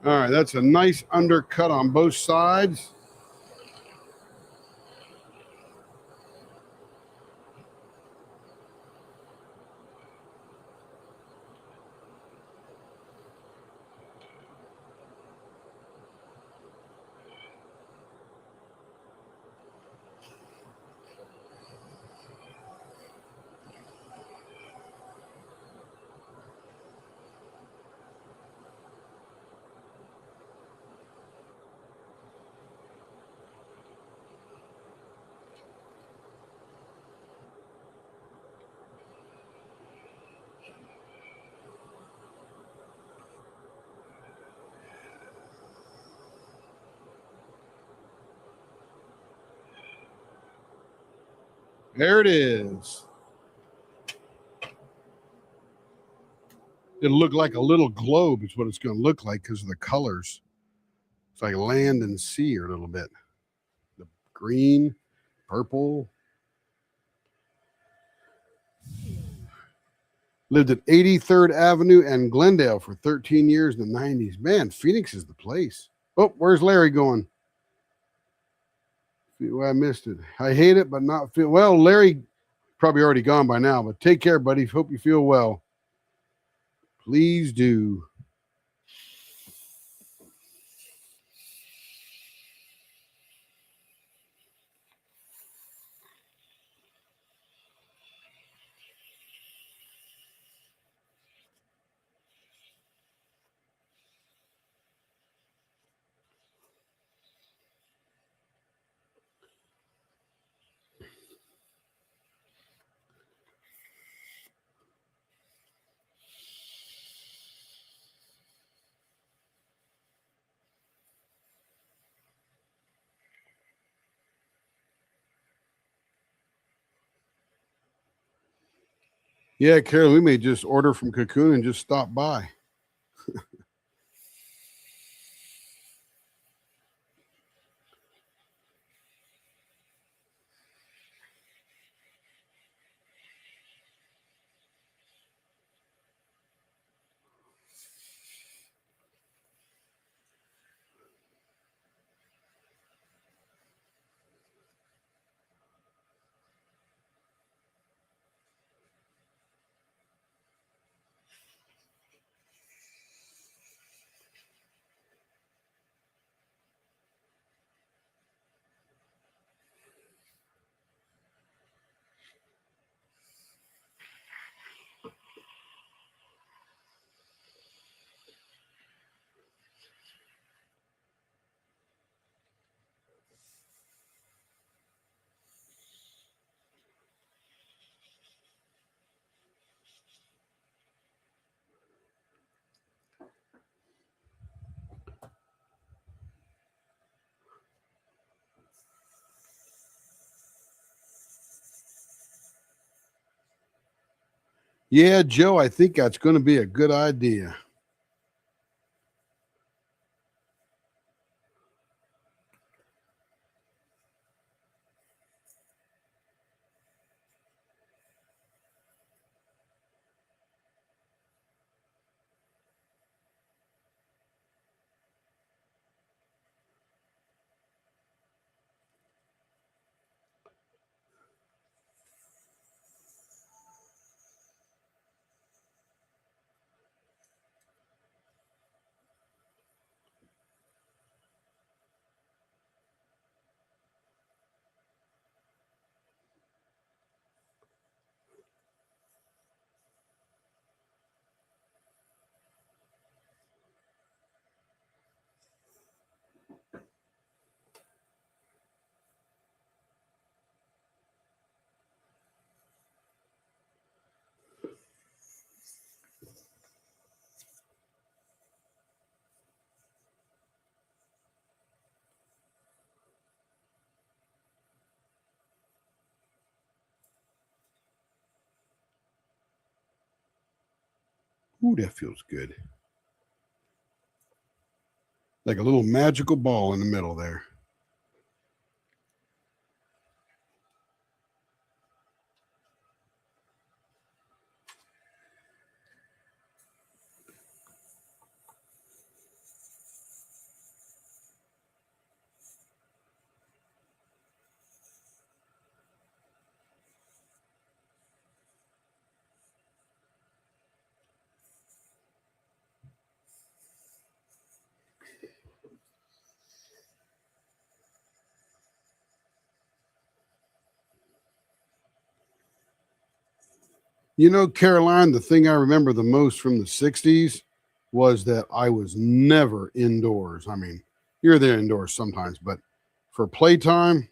All right, that's a nice undercut on both sides. There it is. It'll look like a little globe is what it's going to look like because of the colors. It's like land and sea a little bit. The green, purple. Lived at 83rd Avenue and Glendale for 13 years in the 90s. Man, Phoenix is the place. Oh, where's Larry going? Well, I missed it. I hate it, but not feel well. Larry probably already gone by now, but take care, buddy. Hope you feel well. Please do. Yeah, Carol, we may just order from Cocoon and just stop by. Yeah, Joe, I think that's going to be a good idea. Ooh, that feels good. Like a little magical ball in the middle there. You know, Caroline, the thing I remember the most from the 60s was that I was never indoors. I mean, you're there indoors sometimes, but for playtime,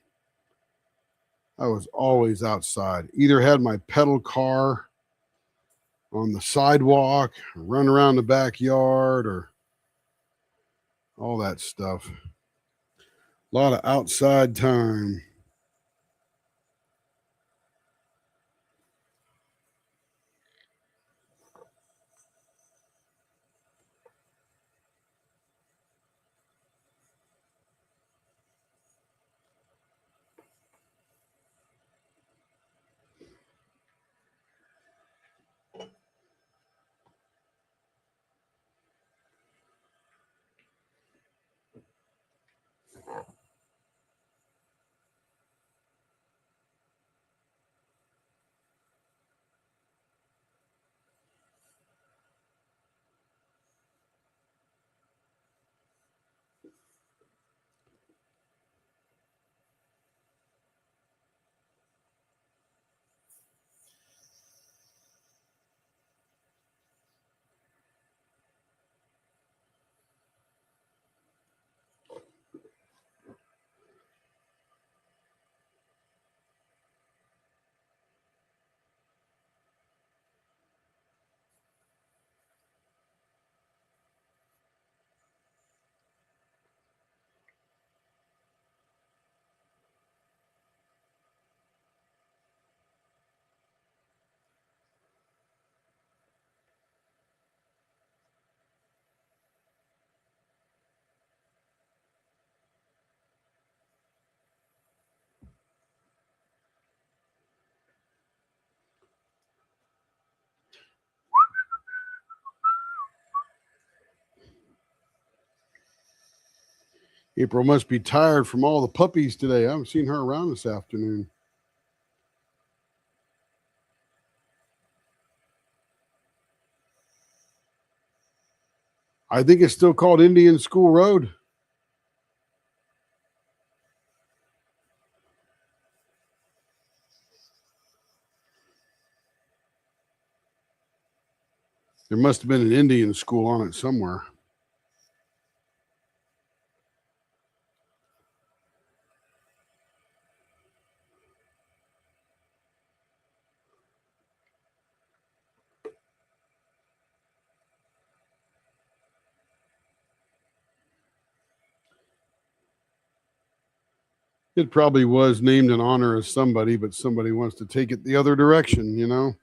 I was always outside. Either had my pedal car on the sidewalk, run around the backyard, or all that stuff. A lot of outside time. April must be tired from all the puppies today. I haven't seen her around this afternoon. I think it's still called Indian School Road. There must have been an Indian school on it somewhere. It probably was named in honor of somebody, but somebody wants to take it the other direction, you know?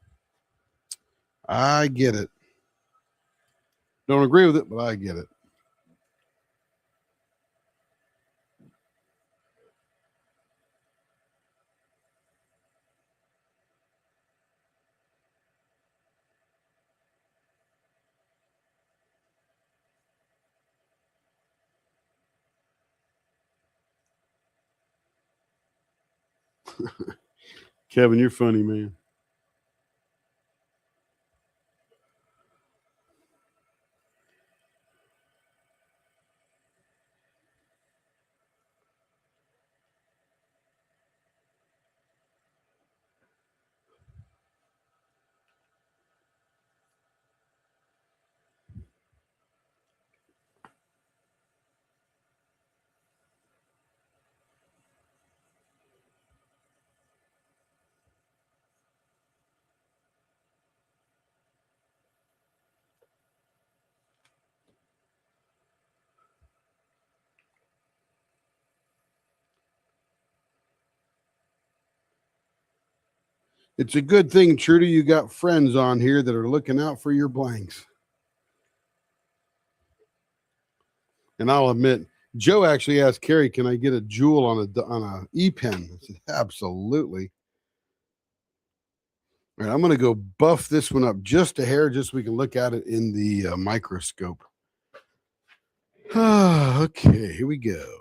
I get it. Don't agree with it, but I get it. Kevin, you're funny, man. It's a good thing, Trudy, you got friends on here that are looking out for your blanks. And I'll admit, Joe actually asked Carrie, "Can I get a jewel on a E-pen?" I said, "Absolutely." All right, I'm going to go buff this one up just a hair, just so we can look at it in the microscope. Okay, here we go.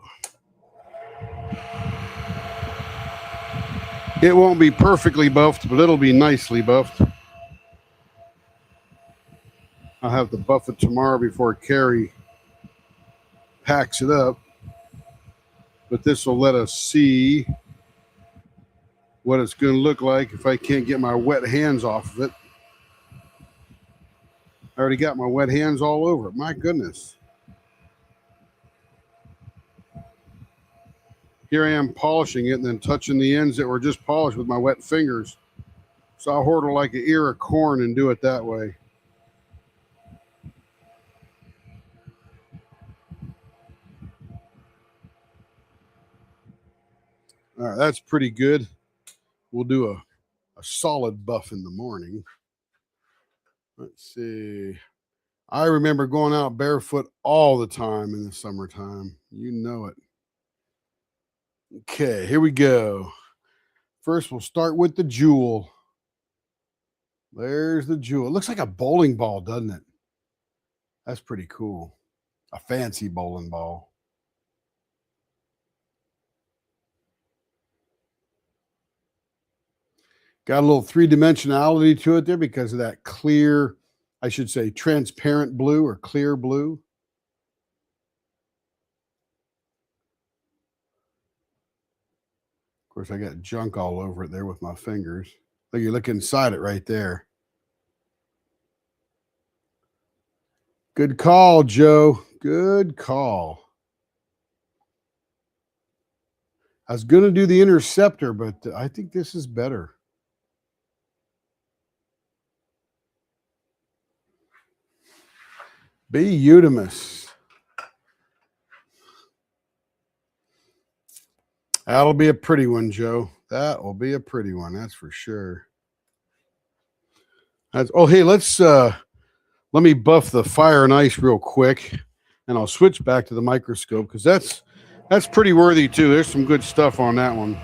It won't be perfectly buffed, but it'll be nicely buffed. I'll have to buff it tomorrow before Carrie packs it up. But this will let us see what it's going to look like if I can't get my wet hands off of it. I already got my wet hands all over it. My goodness. Here I am polishing it and then touching the ends that were just polished with my wet fingers. So I'll hoard it like an ear of corn and do it that way. All right, that's pretty good. We'll do a solid buff in the morning. Let's see. I remember going out barefoot all the time in the summertime. You know it. Okay, here we go. First, we'll start with the jewel. There's the jewel. It looks like a bowling ball, doesn't it? That's pretty cool. A fancy bowling ball. Got a little three-dimensionality to it there because of that clear, I should say, transparent blue or clear blue. Of course, I got junk all over it there with my fingers. Look, you look inside it right there. Good call, Joe. Good call. I was going to do the Interceptor, but I think this is better. Be Eudemus. That'll be a pretty one, Joe. That will be a pretty one. That's for sure. Oh, hey, let me buff the fire and ice real quick, and I'll switch back to the microscope because that's pretty worthy too. There's some good stuff on that one.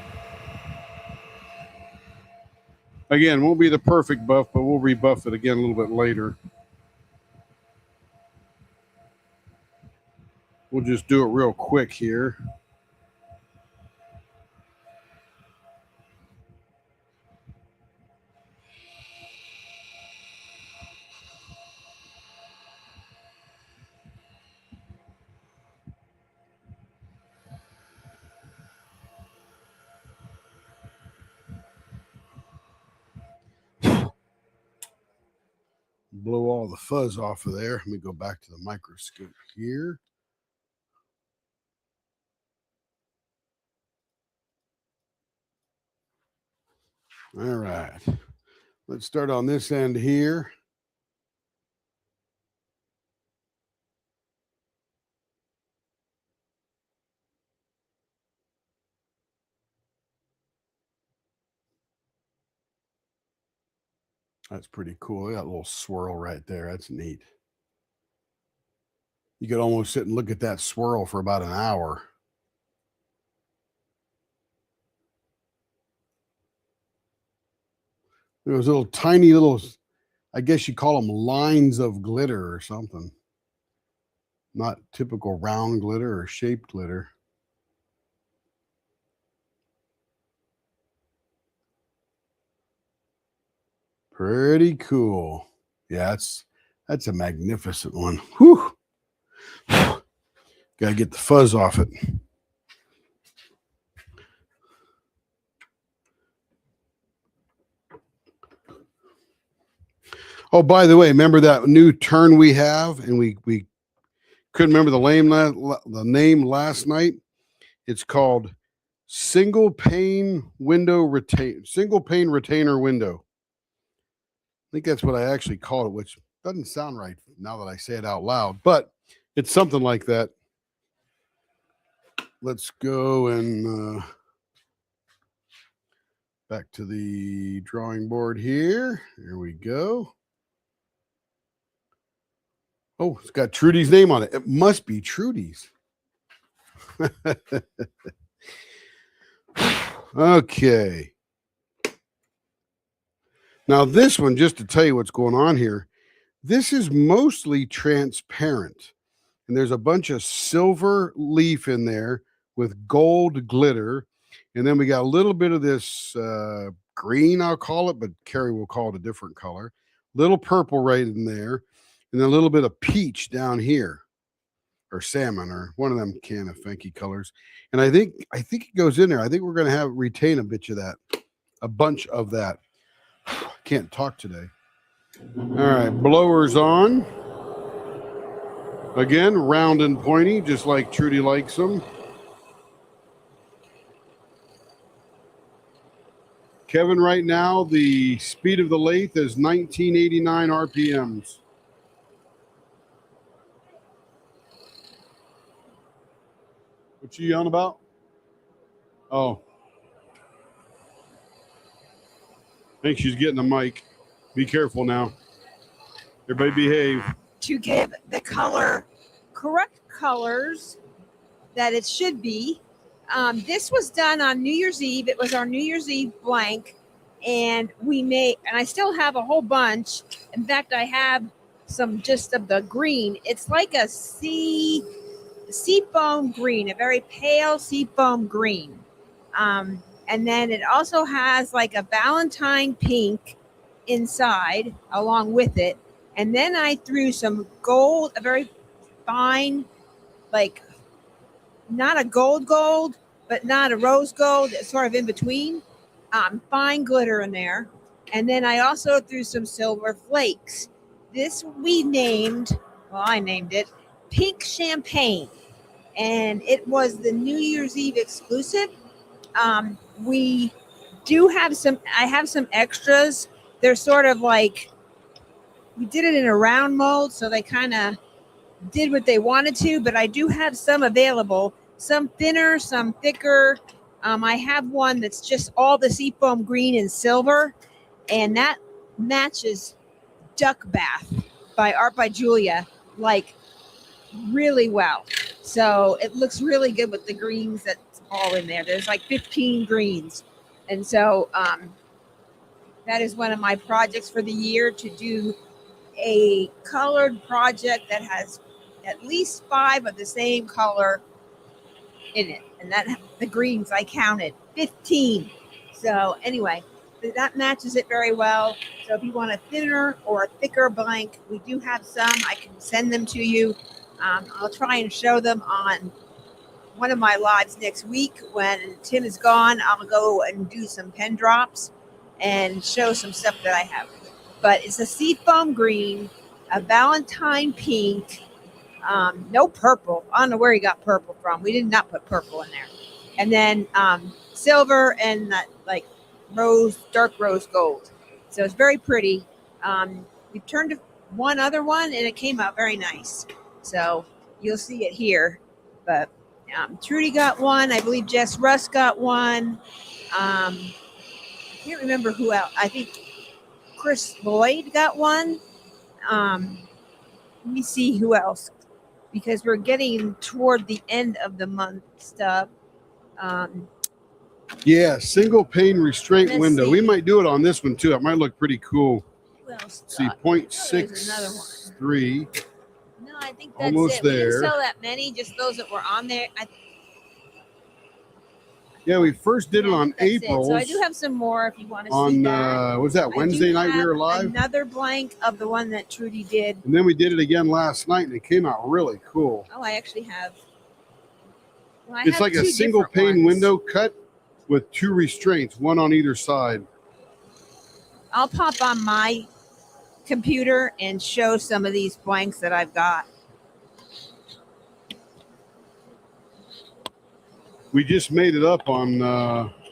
Again, won't be the perfect buff, but we'll rebuff it again a little bit later. We'll just do it real quick here. Blow all the fuzz off of there. Let me go back to the microscope here. All right. Let's start on this end here. That's pretty cool. They got a little swirl right there. That's neat. You could almost sit and look at that swirl for about an hour. Those little tiny little, I guess you call them lines of glitter or something. Not typical round glitter or shaped glitter. Pretty cool. Yeah, that's a magnificent one. Whew. Gotta get the fuzz off it. Oh, by the way, remember that new turn we have, and we couldn't remember the name last night. It's called single pane retainer window. I think that's what I actually called it, which doesn't sound right now that I say it out loud, but it's something like that. Let's go and back to the drawing board here. Here we go. Oh, it's got Trudy's name on it. It must be Trudy's. Okay. Now this one, just to tell you what's going on here, this is mostly transparent. And there's a bunch of silver leaf in there with gold glitter. And then we got a little bit of this green, I'll call it, but Carrie will call it a different color. Little purple right in there. And then a little bit of peach down here, or salmon, or one of them can of funky colors. And I think it goes in there. I think we're going to retain a bunch of that. Can't talk today. All right, blowers on. Again, round and pointy, just like Trudy likes them. Kevin, right now, the speed of the lathe is 1989 RPMs. What you yelling about? Oh. I think she's getting the mic. Be careful now. Everybody behave. To give the correct colors that it should be. This was done on New Year's Eve. It was our New Year's Eve blank. And I still have a whole bunch. In fact, I have some just of the green. It's like a seafoam green, a very pale seafoam green. And then it also has like a Valentine pink inside along with it. And then I threw some gold, a very fine, like not a gold, but not a rose gold, it's sort of in between, fine glitter in there. And then I also threw some silver flakes. This I named it Pink Champagne. And it was the New Year's Eve exclusive. I have some extras. They're sort of like, we did it in a round mold, so they kind of did what they wanted to, but I do have some available, some thinner, some thicker. I have one that's just all the seafoam green and silver, and that matches Duck Bath by Art by Julia, like really well. So it looks really good with the greens that's all in there. There's like 15 greens. And so that is one of my projects for the year, to do a colored project that has at least 5 of the same color in it. And that the greens I counted 15. So anyway, that matches it very well. So if you want a thinner or a thicker blank, we do have some. I can send them to you. I'll try and show them on one of my lives next week. When Tim is gone, I'll go and do some pen drops and show some stuff that I have. But it's a seafoam green, a Valentine pink, no purple. I don't know where he got purple from. We did not put purple in there. And then silver and like dark rose gold. So it's very pretty. We turned to one other one and it came out very nice. So you'll see it here. But Trudy got one. I believe Jess Russ got one. I can't remember who else. I think Chris Lloyd got one. Let me see who else, because we're getting toward the end of the month stuff. Yeah, single pane restraint Let's window. see. We might do it on this one too. It might look pretty cool. Who else See, got? There's another 0.63. No, I think that's Almost it. We there. didn't sell that many, just those that were on there. Yeah, we first did it on That's it. April's. So I do have some more if you want to see On that. was that I do Wednesday night we have were live? Another blank of the one that Trudy did. And then we did it again last night, and it came out really cool. Oh, I actually have. Well, I It's have like a 2 single different pane ones. window cut with 2 restraints, one on either side. I'll pop on my computer and show some of these blanks that I've got. We just made it up on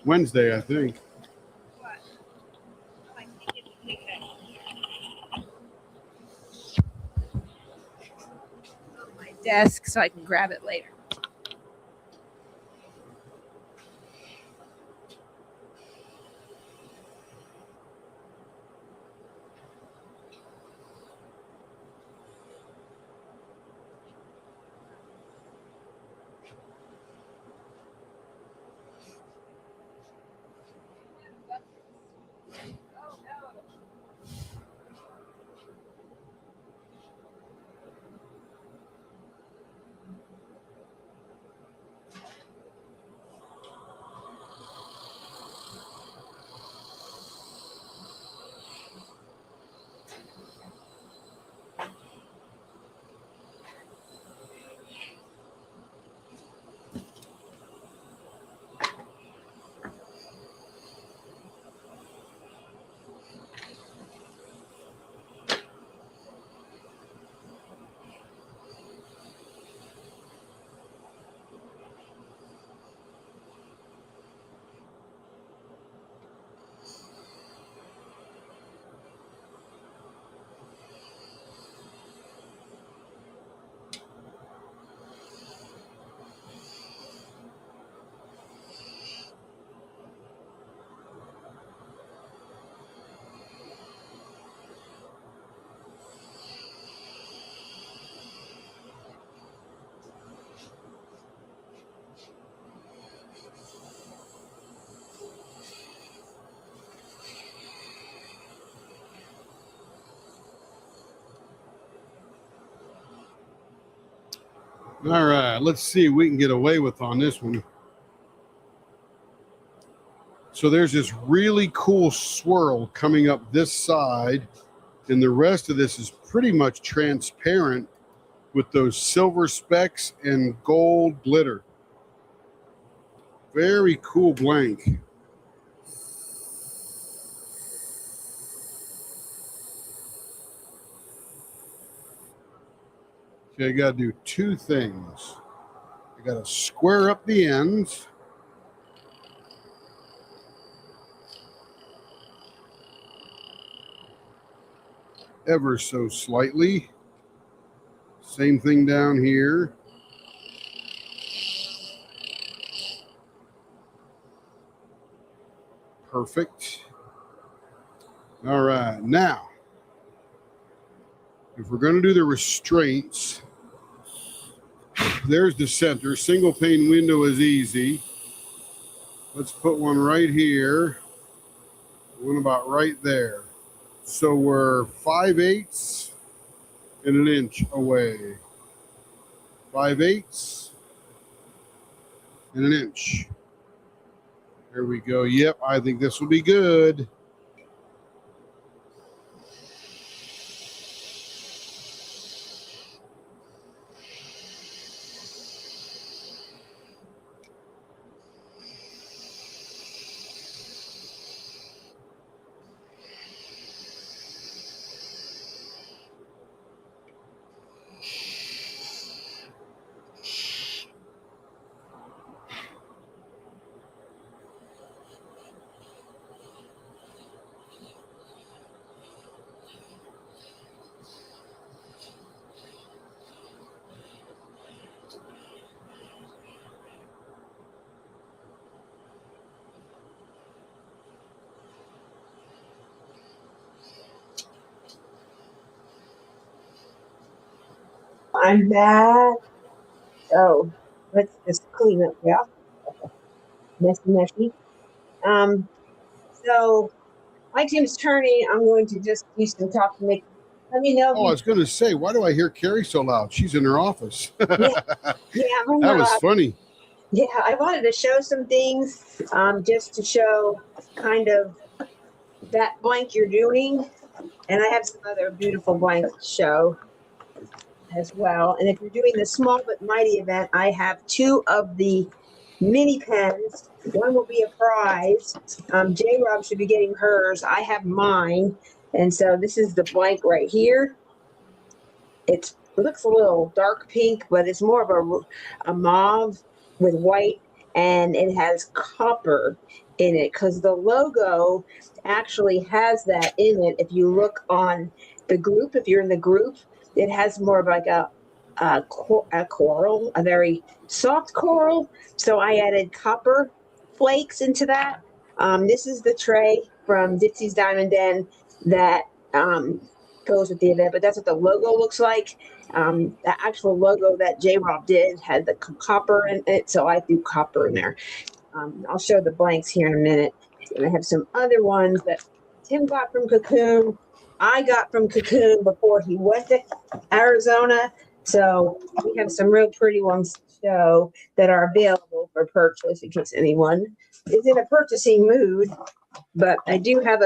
Wednesday, I think. On my desk so I can grab it later. All right, let's see what we can get away with on this one. So there's this really cool swirl coming up this side, and the rest of this is pretty much transparent with those silver specks and gold glitter. Very cool blank. Okay, I got to do 2 things. I got to square up the ends. Ever so slightly. Same thing down here. Perfect. All right, now, if we're going to do the restraints, there's the center. Single pane window is easy. Let's put one right here. One about right there. So we're 5/8 and 1 inch away. 5/8 and an inch. There we go. Yep, I think this will be good. I'm back. So let's just clean up, yeah. Messy. So my Tim's turning. I'm going to just do some talking. Let me know. Oh, I was going to say, why do I hear Carrie so loud? She's in her office. Yeah, That was funny. Yeah, I wanted to show some things, just to show kind of that blank you're doing, and I have some other beautiful blanks to show as well. And if you're doing the small but mighty event, I have 2 of the mini pens. One will be a prize. J-Rob should be getting hers. I have mine. And so this is the blank right here. It looks a little dark pink, but it's more of a mauve with white, and it has copper in it because the logo actually has that in it. If you look on the group, if you're in the group, it has more of like a coral, a very soft coral. So I added copper flakes into that. This is the tray from Dixie's Diamond Den that goes with the event, but that's what the logo looks like. The actual logo that J-Rob did had the copper in it, so I threw copper in there. I'll show the blanks here in a minute. And I have some other ones that Tim got from Cocoon. I got from Cocoon before he went to Arizona. So we have some real pretty ones to show that are available for purchase in case anyone is in a purchasing mood. But I do have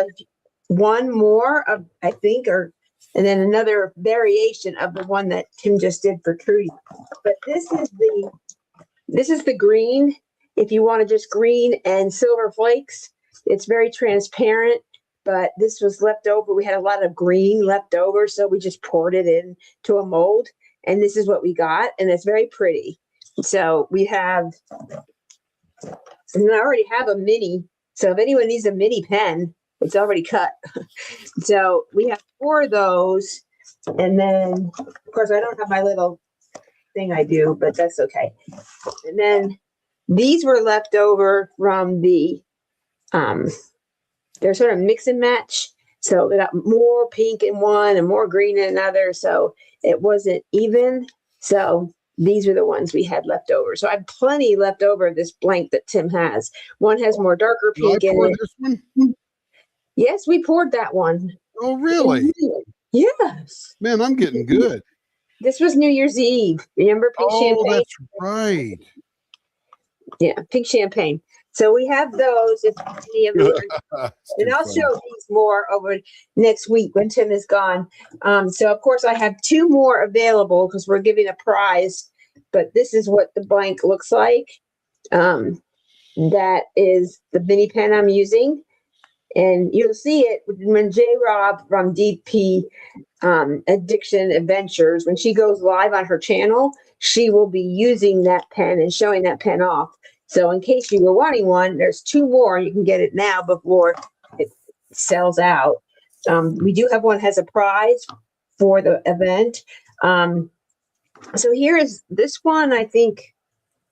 one more of, I think, and then another variation of the one that Tim just did for Trudy. But this is the green. If you want to just green and silver flakes, it's very transparent. But this was left over. We had a lot of green left over, so we just poured it into a mold. And this is what we got, and it's very pretty. So we have, and I already have a mini. So if anyone needs a mini pen, it's already cut. So we have 4 of those. And then, of course, I don't have my little thing I do, but that's okay. And then these were left over from the, they're sort of mix and match. So we got more pink in one and more green in another. So it wasn't even. So these are the ones we had left over. So I have plenty left over of this blank that Tim has. One has more darker pink in it. This one? Yes, we poured that one. Oh, really? Yes. Man, I'm getting good. This was New Year's Eve. Remember pink champagne? Oh, that's right. Yeah, pink champagne. So we have those. If any of you and I'll show these more over next week when Tim is gone. So of course I have 2 more available because we're giving a prize. But this is what the blank looks like. That is the mini pen I'm using. And you'll see it when J-Rob from DP Addiction Adventures, when she goes live on her channel, she will be using that pen and showing that pen off. So in case you were wanting one, there's 2 more. You can get it now before it sells out. We do have one has a prize for the event. So here is this one, I think.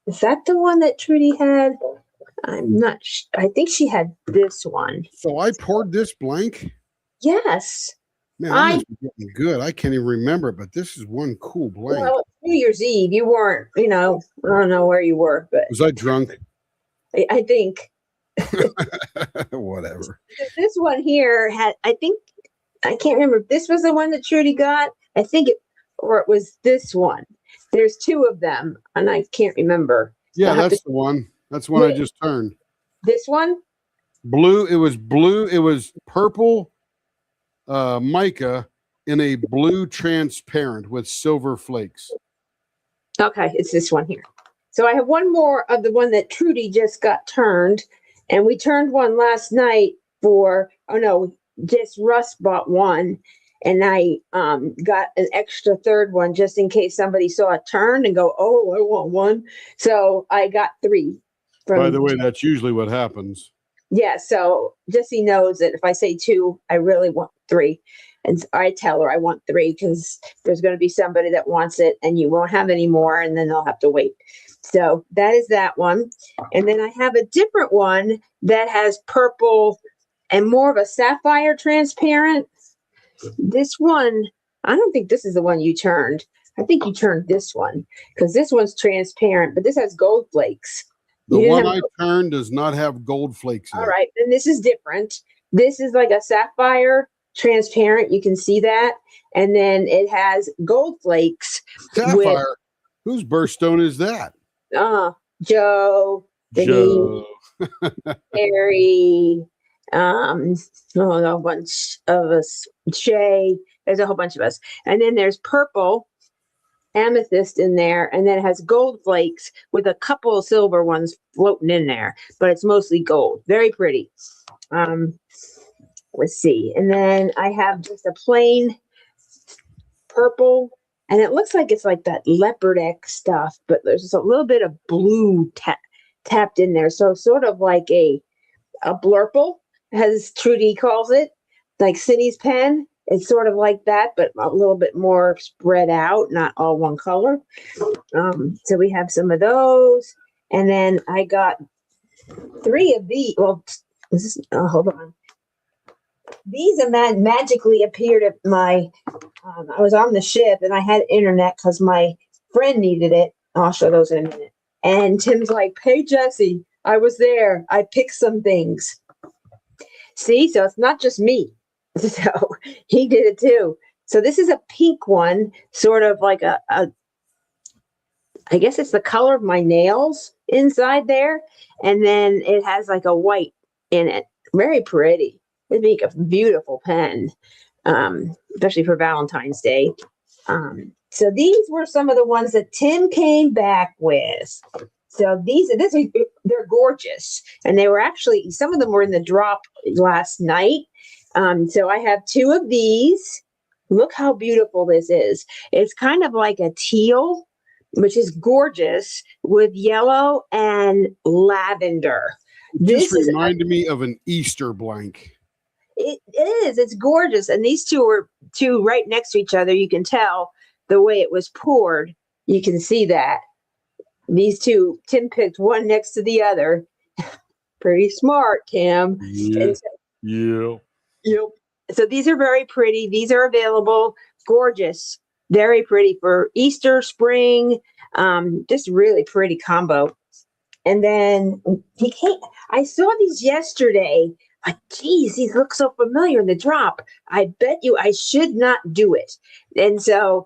Is that the one that Trudy had? I'm not I think she had this one. So I poured this blank? Yes. Man, I must be getting good. I can't even remember, but this is one cool blank. Well, New Year's Eve, you weren't, I don't know where you were, but was I drunk? I think. Whatever. This one here had, I can't remember if this was the one that Trudy got. I think it was this one. There's two of them, and I can't remember. Yeah, I'll have that's the one. That's the one I Yeah. just turned. This one? Blue. It was blue. It was purple mica in a blue transparent with silver flakes. Okay, it's this one here. So I have one more of the one that Trudy just got turned, and we turned one last night for, oh no, just Russ bought one, and I got an extra third one just in case somebody saw it turned and go, oh, I want one. So I got three. By the way, that's usually what happens. Yeah, so Jessie knows that if I say two, I really want three. And I tell her I want three because there's going to be somebody that wants it and you won't have any more and then they'll have to wait. So that is that one. And then I have a different one that has purple and more of a sapphire transparent. This one, I don't think this is the one you turned. I think you turned this one because this one's transparent, but this has gold flakes. The You didn't one have- I turned does not have gold flakes in All it. right, then this is different. This is like a sapphire transparent. You can see that. And then it has gold flakes. Sapphire. Whose birthstone is that? Joe, Denise, Joe. Harry, a bunch of us, Shay. There's a whole bunch of us. And then there's purple amethyst in there, and then it has gold flakes with a couple of silver ones floating in there, but it's mostly gold. Very pretty. Let's see. And then I have just a plain purple, and it looks like it's like that leopard X stuff, but there's just a little bit of blue tapped in there. So sort of like a blurple, as Trudy calls it, like Cindy's pen. It's sort of like that, but a little bit more spread out, not all one color. So we have some of those. And then I got three of these. Well, hold on. These magically appeared at my, I was on the ship and I had internet because my friend needed it. I'll show those in a minute. And Tim's like, hey, Jessie, I was there. I picked some things. See, so it's not just me. So he did it too. So this is a pink one, sort of like I guess it's the color of my nails inside there. And then it has like a white in it. Very pretty. It'd make a beautiful pen, especially for Valentine's Day. So these were some of the ones that Tim came back with. So they're gorgeous. And they were actually, some of them were in the drop last night. So I have two of these. Look how beautiful this is. It's kind of like a teal, which is gorgeous, with yellow and lavender. This reminded me of an Easter blank. It is. It's gorgeous. And these two are two right next to each other. You can tell the way it was poured. You can see that. These two, Tim picked one next to the other. Pretty smart, Tim. Yeah. Yeah. Yep. So these are very pretty. These are available. Gorgeous. Very pretty for Easter, spring. Just really pretty combo. And then I saw these yesterday. Like, geez, these look so familiar in the drop. I bet you I should not do it. And so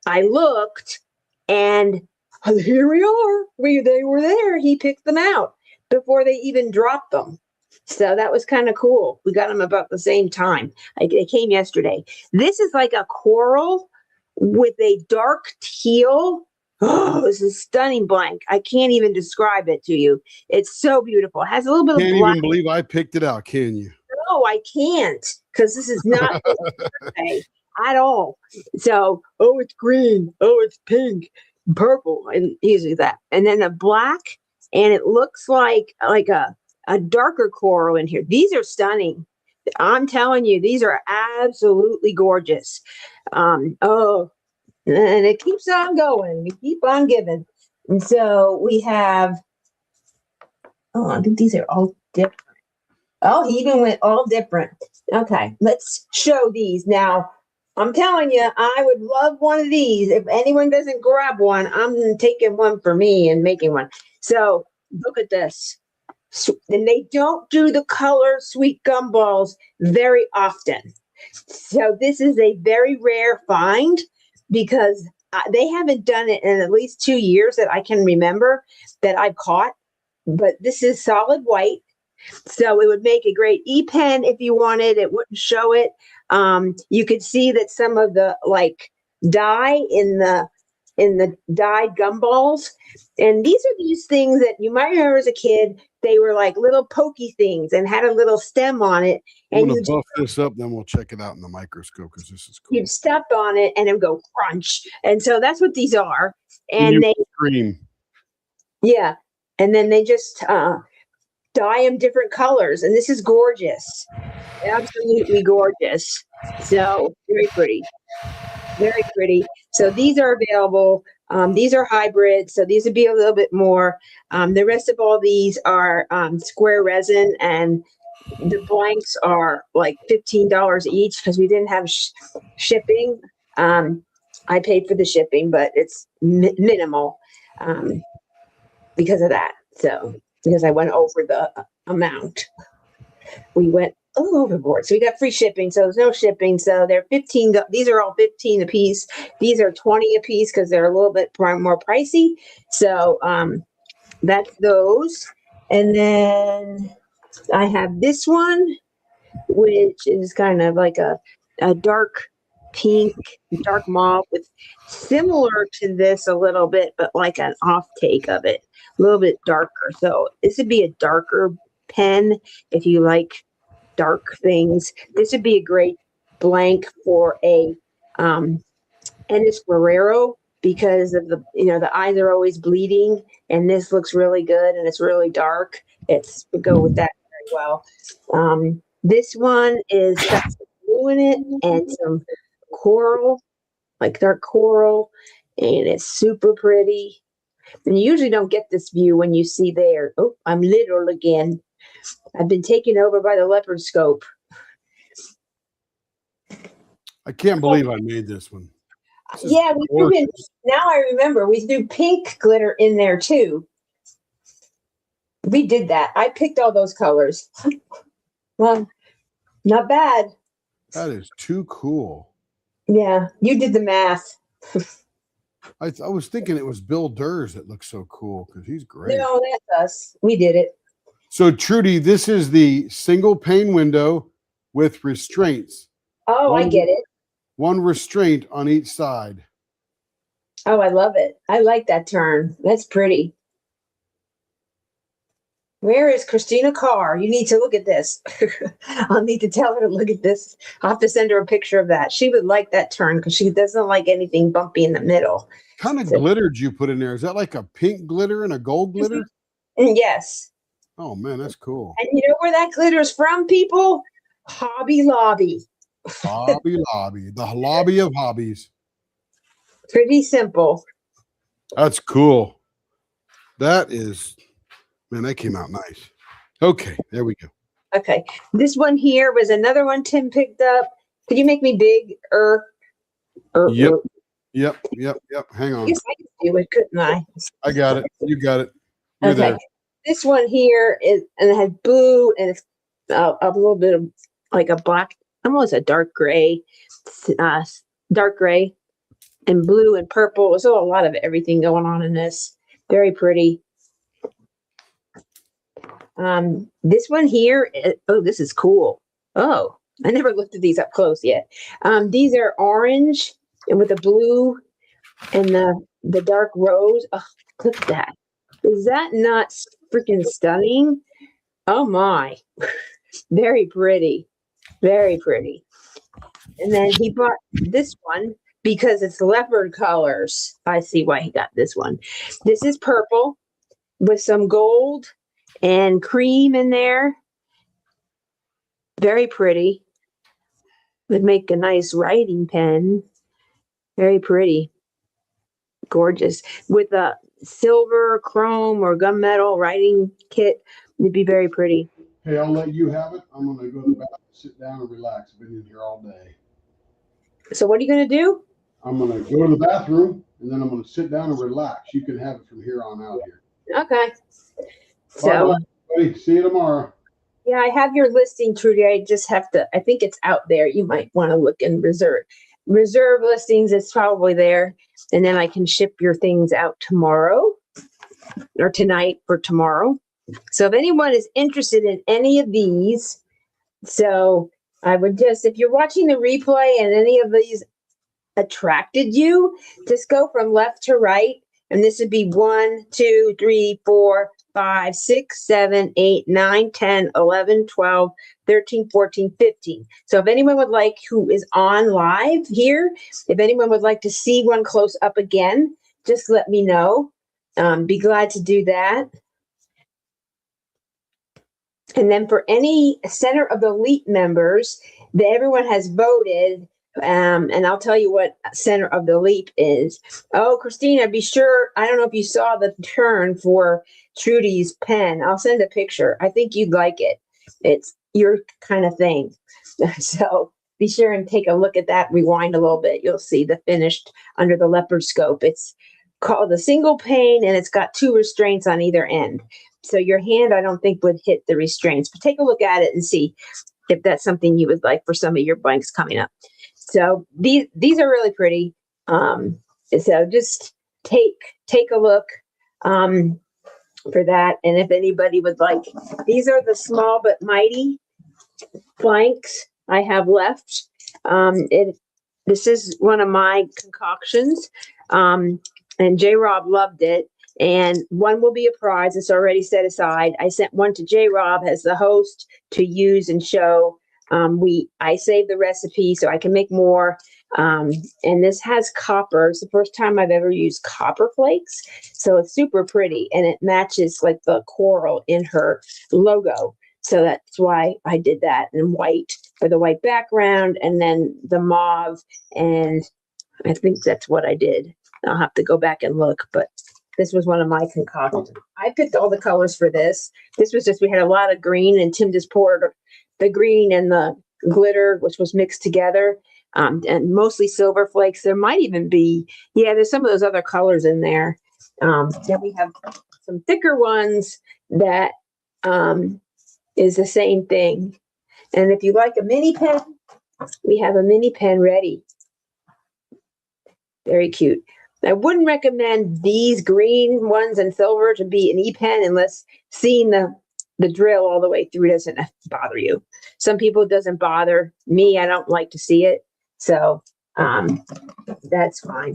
I looked, and here we are. They were there. He picked them out before they even dropped them. So that was kind of cool. We got them about the same time. They came yesterday. This is like a coral with a dark teal. Oh, this is stunning blank. I can't even describe it to you. It's so beautiful. It has a little bit Can't of black. even believe I picked it out, can you? No, I can't, because this is not birthday at all. So, oh, it's green. Oh, it's pink, purple, and usually that. And then the black, and it looks like a darker coral in here. These are stunning. I'm telling you, these are absolutely gorgeous. And it keeps on going. We keep on giving. And so we have, I think these are all different. Oh, he even went all different. Okay, let's show these. Now, I'm telling you, I would love one of these. If anyone doesn't grab one, I'm taking one for me and making one. So look at this. And they don't do the color sweet gumballs very often. So this is a very rare find because they haven't done it in at least 2 years that I can remember that I've caught. But this is solid white, so it would make a great e-pen if you wanted. It wouldn't show it. You could see that some of the like dye in the dyed gumballs, and these are these things that you might remember as a kid. They were like little pokey things and had a little stem on it, I'm and gonna you'd buff this up, then we'll check it out in the microscope because this is cool. you'd step on it and it would go crunch. And so that's what these are. You And they, Cream. yeah. And then they just dye them different colors. And this is gorgeous. Absolutely gorgeous. So very pretty. Very pretty. So these are available. These are hybrids. So these would be a little bit more. The rest of all these are square resin, and the blanks are like $15 each because we didn't have shipping. I paid for the shipping, but it's minimal because of that. So because I went over the amount, we went a little overboard. So we got free shipping. So there's no shipping. So they're 15. These are all 15 a piece. These are 20 a piece because they're a little bit more pricey. So that's those. And then I have this one, which is kind of like a dark pink, dark mauve with similar to this a little bit, but like an off take of it, a little bit darker. So this would be a darker pen if you like dark things. This would be a great blank for a Ennis Guerrero because of the, the eyes are always bleeding, and this looks really good and it's really dark. It's would go with that very well. This one is got some blue in it and some coral, like dark coral, and it's super pretty. And you usually don't get this view when you see there. Oh, I'm literal again. I've been taken over by the leopard scope. I can't believe I made this one. Yeah, we threw in, now I remember, we threw pink glitter in there too. We did that. I picked all those colors. Well, not bad. That is too cool. Yeah, you did the math. I was thinking it was Bill Durs that looks so cool because he's great. No, that's us. We did it. So, Trudy, this is the single pane window with restraints. Oh, I get it. One restraint on each side. Oh, I love it. I like that turn. That's pretty. Where is Christina Carr? You need to look at this. I'll need to tell her to look at this. I'll have to send her a picture of that. She would like that turn because she doesn't like anything bumpy in the middle. What kind of glitter did you put in there? Is that like a pink glitter and a gold glitter? Yes. Oh, man, that's cool. And you know where that glitter is from, people? Hobby Lobby. Hobby Lobby. The lobby of hobbies. Pretty simple. That's cool. That is, man, that came out nice. Okay, there we go. Okay. This one here was another one Tim picked up. Could you make me big? Yep. Hang on. Yes, I could do it, couldn't I? I got it. You got it. You're Okay. there. This one here is, and it had blue and it's a little bit of like a black, almost a dark gray and blue and purple. There's a lot of everything going on in this. Very pretty. This one here, oh, this is cool. Oh, I never looked at these up close yet. These are orange and with the blue and the dark rose. Oh, look at that. Is that not freaking stunning? Oh my. Very pretty. Very pretty. And then he bought this one because it's leopard colors. I see why he got this one. This is purple with some gold and cream in there. Very pretty. Would make a nice writing pen. Very pretty. Gorgeous. With a silver, chrome, or gunmetal writing kit. It'd be very pretty. Hey, I'll let you have it. I'm going to go to the bathroom, sit down, and relax. I've been in here all day. So what are you going to do? I'm going to go to the bathroom, and then I'm going to sit down and relax. You can have it from here on out here. Okay. So, Bye-bye, everybody. See you tomorrow. yeah, I have your listing, Trudy. I just have to, I think it's out there. You might want to look and reserve. reserve listings, it's probably there. And then I can ship your things out tomorrow or tonight for tomorrow. So if anyone is interested in any of these, so I would just, if you're watching the replay and any of these attracted you, just go from left to right. And this would be 1, 2, 3, 4, 5, 6, 7, 8, 9, 10, 11, 12, 13, 14, 15. So if anyone would like, who is on live here, if anyone would like to see one close up again, just let me know. Be glad to do that. And then for any Center of the Leap members, that everyone has voted. And I'll tell you what Center of the Leap is. Oh, Christina, be sure. I don't know if you saw the turn for Trudy's pen. I'll send a picture. I think you'd like it. It's your kind of thing. So be sure and take a look at that. Rewind a little bit. You'll see the finished under the leopard scope. It's called a single pane, and it's got 2 restraints on either end. So your hand, I don't think, would hit the restraints. But take a look at it and see if that's something you would like for some of your blanks coming up. So these are really pretty. So just take a look for that. And if anybody would like, these are the small but mighty blanks I have left. This is one of my concoctions. And J. Rob loved it. And one will be a prize. It's already set aside. I sent one to J. Rob as the host to use and show. I saved the recipe so I can make more. And this has copper. It's the first time I've ever used copper flakes. So it's super pretty, and it matches like the coral in her logo. So that's why I did that in white for the white background, and then the mauve. And I think that's what I did. I'll have to go back and look, but this was one of my concoctions. I picked all the colors for this. This was just, we had a lot of green, and Tim just poured the green and the glitter, which was mixed together, and mostly silver flakes. There might even be, there's some of those other colors in there. Then we have some thicker ones that is the same thing. And if you like a mini pen, we have a mini pen ready. Very cute. I wouldn't recommend these green ones and silver to be an e-pen unless seeing the drill all the way through doesn't bother you. Some people it doesn't bother me. I don't like to see it. So that's fine.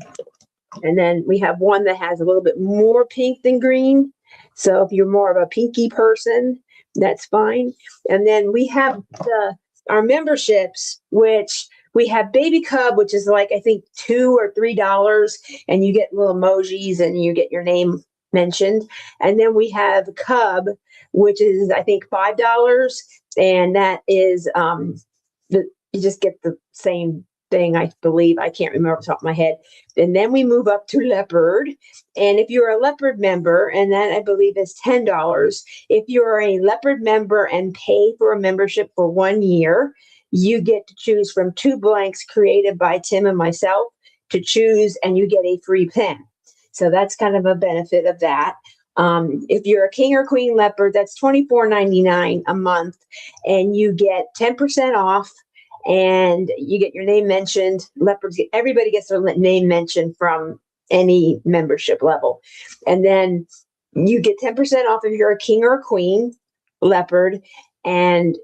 And then we have one that has a little bit more pink than green. So if you're more of a pinky person, that's fine. And then we have our memberships, which we have Baby Cub, which is like, I think $2 or $3, and you get little emojis and you get your name mentioned. And then we have Cub, which is, I think, $5. And that is, you just get the same thing, I believe. I can't remember off the top of my head. And then we move up to Leopard. And if you're a Leopard member, and that I believe is $10, if you're a Leopard member and pay for a membership for 1 year, you get to choose from 2 blanks created by Tim and myself to choose, and you get a free pen. So that's kind of a benefit of that. If you're a King or Queen Leopard, that's $24.99 a month, and you get 10% off, and you get your name mentioned. Leopards, everybody gets their name mentioned from any membership level. And then you get 10% off if you're a King or a Queen Leopard, and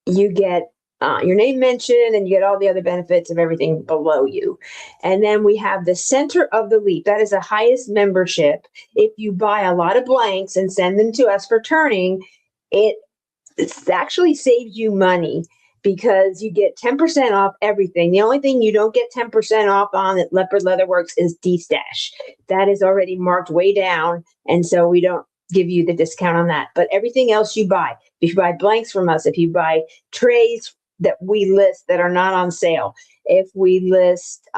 you get your name mentioned, and you get all the other benefits of everything below you. And then we have the Center of the Leap. That is the highest membership. If you buy a lot of blanks and send them to us for turning, it's actually saves you money because you get 10% off everything. The only thing you don't get 10% off on at Leopard Leatherworks is D-Stash. That is already marked way down, and so we don't give you the discount on that. But everything else you buy, if you buy blanks from us, if you buy trays that we list that are not on sale, if we list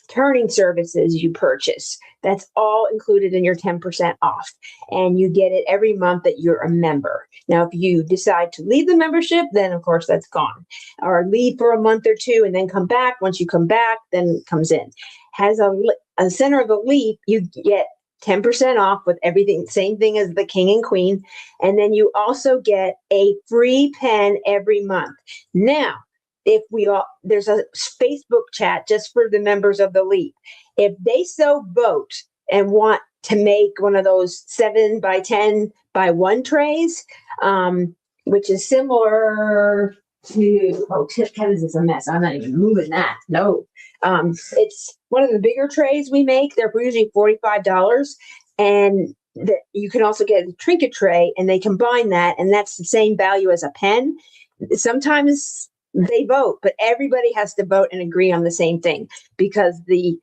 turning services you purchase, that's all included in your 10% off. And you get it every month that you're a member. Now, if you decide to leave the membership, then of course that's gone. Or leave for a month or 2 and then come back. Once you come back, then it comes in. Has a Center of the Leap, you get 10% off with everything, same thing as the King and Queen. And then you also get a free pen every month. Now, if we all, there's a Facebook chat just for the members of the Leap. If they so vote and want to make one of those 7 by 10 by 1 trays, which is similar to, oh, Kevin's is a mess. I'm not even moving that. No. It's one of the bigger trays we make. They're usually $45. And you can also get a trinket tray, and they combine that, and that's the same value as a pen. Sometimes they vote, but everybody has to vote and agree on the same thing because the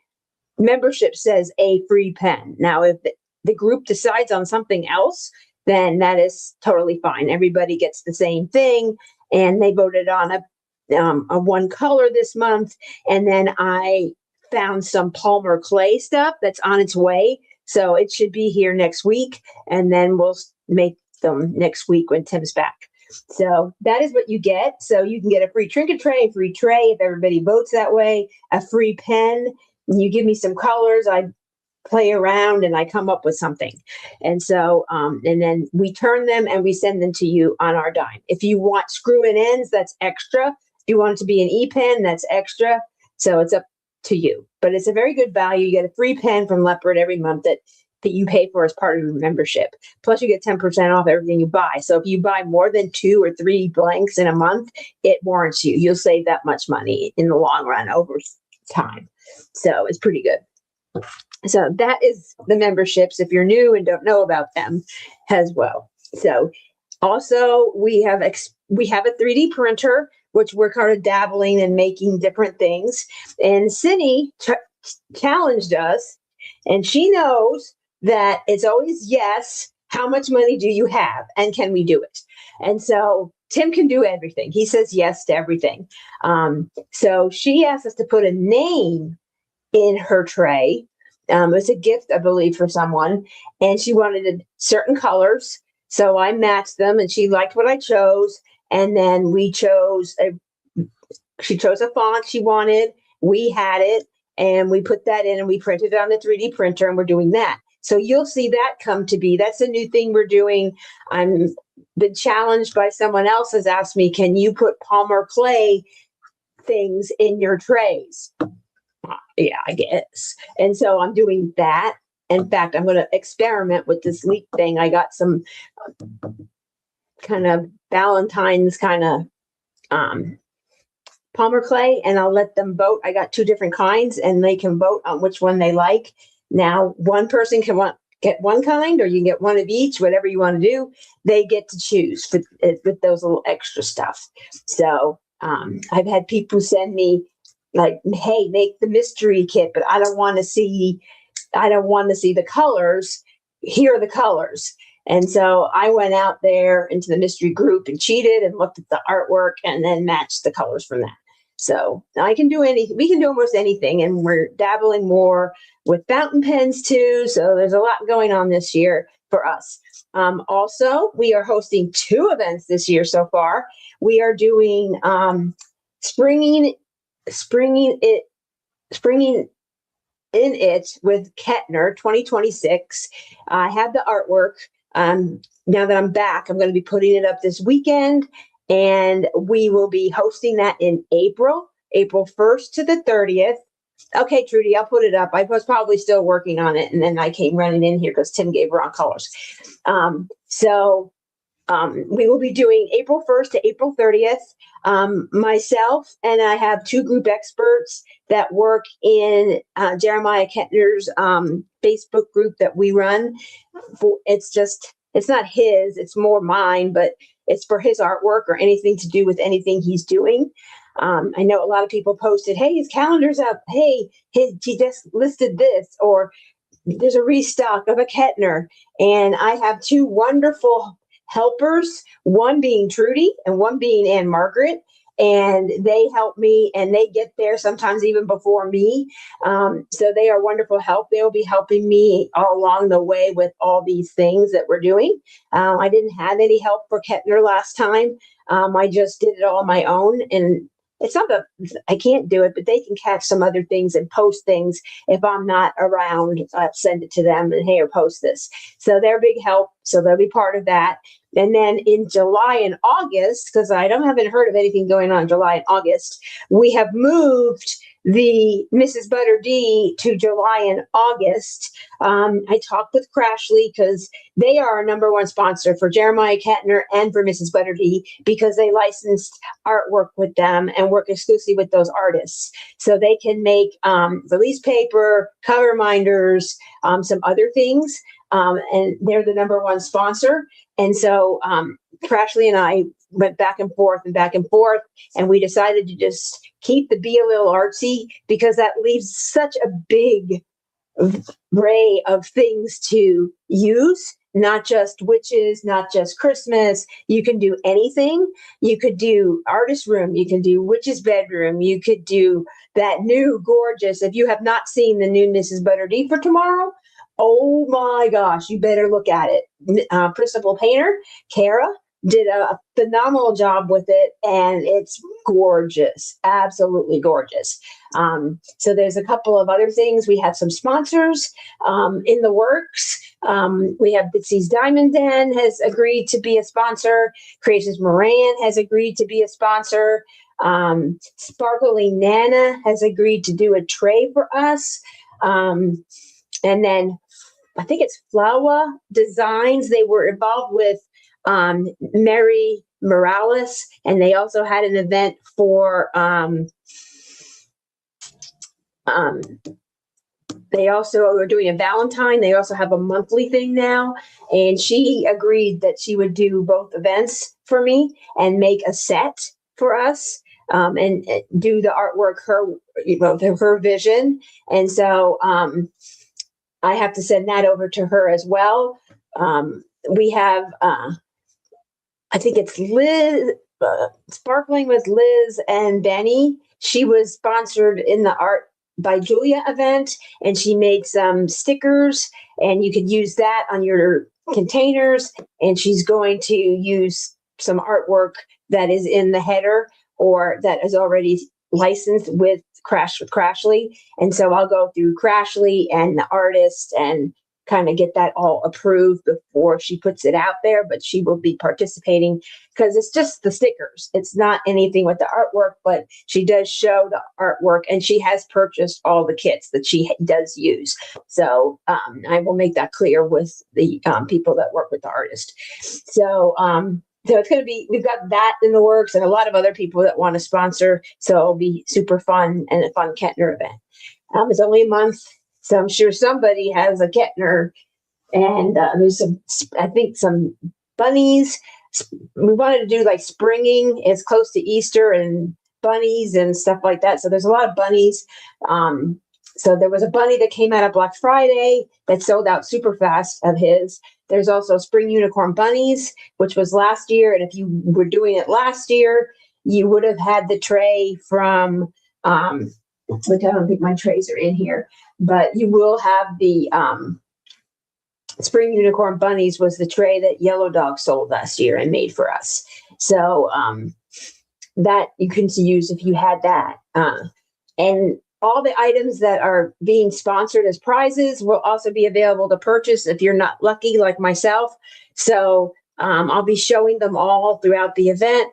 membership says a free pen. Now, if the group decides on something else, then that is totally fine. Everybody gets the same thing, and they voted on a one color this month. And then I found some Palmer clay stuff that's on its way. So it should be here next week, and then we'll make them next week when Tim's back. So that is what you get. So you can get a free trinket tray, a free tray if everybody votes that way, a free pen. You give me some colors, I play around and I come up with something. And so, and then we turn them and we send them to you on our dime. If you want screw-in ends, that's extra. If you want it to be an e-pen, that's extra. So it's up to you, but it's a very good value. You get a free pen from Leopard every month that you pay for as part of your membership. Plus you get 10% off everything you buy. So if you buy more than 2 or 3 blanks in a month, it warrants you. You'll save that much money in the long run over time. So it's pretty good. So that is the memberships if you're new and don't know about them as well. So also we have a 3D printer, which we're kind of dabbling and making different things. And Cindy challenged us, and she knows that it's always yes. How much money do you have, and can we do it? And so Tim can do everything. He says yes to everything. So she asked us to put a name in her tray. It's a gift, I believe, for someone, and she wanted certain colors. So I matched them, and she liked what I chose. And then we chose she chose a font she wanted. We had it, and we put that in, and we printed it on the 3D printer, and we're doing that. So you'll see that come to be. That's a new thing we're doing. I'm been challenged by someone else has asked me, can you put Palmer clay things in your trays? Yeah, I guess. And so I'm doing that. In fact, I'm going to experiment with this Leap thing. I got some kind of Valentine's kind of Palmer clay, and I'll let them vote. I got 2 different kinds, and they can vote on which one they like. Now, one person can get one kind, or you can get one of each, whatever you want to do. They get to choose with those little extra stuff. So I've had people send me like, hey, make the mystery kit, but I don't want to see the colors. Here are the colors. And so I went out there into the mystery group and cheated and looked at the artwork and then matched the colors from that. So I can do anything. We can do almost anything. And we're dabbling more with fountain pens too. So there's a lot going on this year for us. Also, we are hosting 2 events this year so far. We are doing springing in it with Kettner 2026. I have the artwork. Now that I'm back, I'm going to be putting it up this weekend, and we will be hosting that in April 1st to the 30th. Okay, Trudy, I'll put it up. I was probably still working on it, and then I came running in here because Tim gave wrong colors. We will be doing April 1st to April 30th. Myself and I have 2 group experts that work in Jeremiah Kettner's Facebook group that we run. It's not his, it's more mine, but it's for his artwork or anything to do with anything he's doing. I know a lot of people posted, hey, his calendar's up. Hey, he just listed this, or there's a restock of a Kettner. And I have 2 wonderful helpers, one being Trudy and one being Ann Margaret. And they help me, and they get there sometimes even before me. So they are wonderful help. They will be helping me all along the way with all these things that we're doing. I didn't have any help for Kettner last time. I just did it all on my own. And it's not that I can't do it, but they can catch some other things and post things. If I'm not around, I'll send it to them and, hey, or post this. So they're a big help. So they'll be part of that. And then in July and August, because haven't heard of anything going on in July and August, we have moved the Mrs. Butter D to July and August. I talked with Crashly because they are our number one sponsor for Jeremiah Kettner and for Mrs. Butter D, because they licensed artwork with them and work exclusively with those artists. So they can make release paper, cover minders, some other things. And they're the number one sponsor. And so Crashly and I went back and forth, and we decided to just keep the Be a Little Artsy, because that leaves such a big array of things to use, not just witches, not just Christmas. You can do anything. You could do artist room. You can do witch's bedroom. You could do that new gorgeous. If you have not seen the new Mrs. Butter D for tomorrow, oh my gosh, you better look at it. Principal painter, Kara, did a phenomenal job with it, and it's gorgeous, absolutely gorgeous. So there's a couple of other things. We have some sponsors in the works. We have Bitsy's Diamond Den has agreed to be a sponsor. Creations Moran has agreed to be a sponsor. Sparkly Nana has agreed to do a tray for us. And then I think it's Flowa Designs. They were involved with Mary Morales, and they also had an event for they also are doing a Valentine. They also have a monthly thing now, and she agreed that she would do both events for me and make a set for us, and do the artwork her vision. And so I have to send that over to her as well. We have I think it's Liz, Sparkling with Liz and Benny. She was sponsored in the Art by Julia event, and she made some stickers, and you could use that on your containers. And she's going to use some artwork that is in the header or that is already licensed with Crashly. And so I'll go through Crashly and the artist and kind of get that all approved before she puts it out there, but she will be participating because it's just the stickers. It's not anything with the artwork, but she does show the artwork, and she has purchased all the kits that she does use. So I will make that clear with the people that work with the artist. So it's going to be, we've got that in the works, and a lot of other people that want to sponsor. So it'll be super fun and a fun Kettner event. It's only a month, so I'm sure somebody has a Kettner, and there's some bunnies. We wanted to do like springing. It's close to Easter and bunnies and stuff like that. So there's a lot of bunnies. So there was a bunny that came out of Black Friday that sold out super fast of his. There's also spring unicorn bunnies, which was last year. And if you were doing it last year, you would have had the tray from, I don't think my trays are in here, but you will have the spring unicorn bunnies was the tray that Yellow Dog sold last year and made for us. So that you can use if you had that. And all the items that are being sponsored as prizes will also be available to purchase if you're not lucky like myself. So I'll be showing them all throughout the event.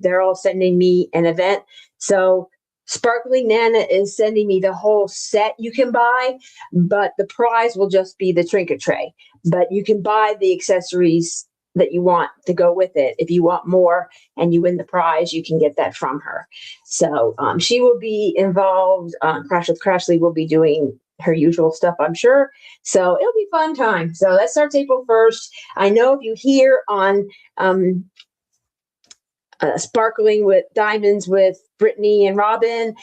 They're all sending me an event. So Sparkling Nana is sending me the whole set you can buy, but the prize will just be the trinket tray. But you can buy the accessories that you want to go with it. If you want more and you win the prize, you can get that from her. So she will be involved. Crash with Crashly will be doing her usual stuff, I'm sure. So it'll be a fun time. So that starts April 1st. I know if you hear on Sparkling with Diamonds with Brittany and Robin,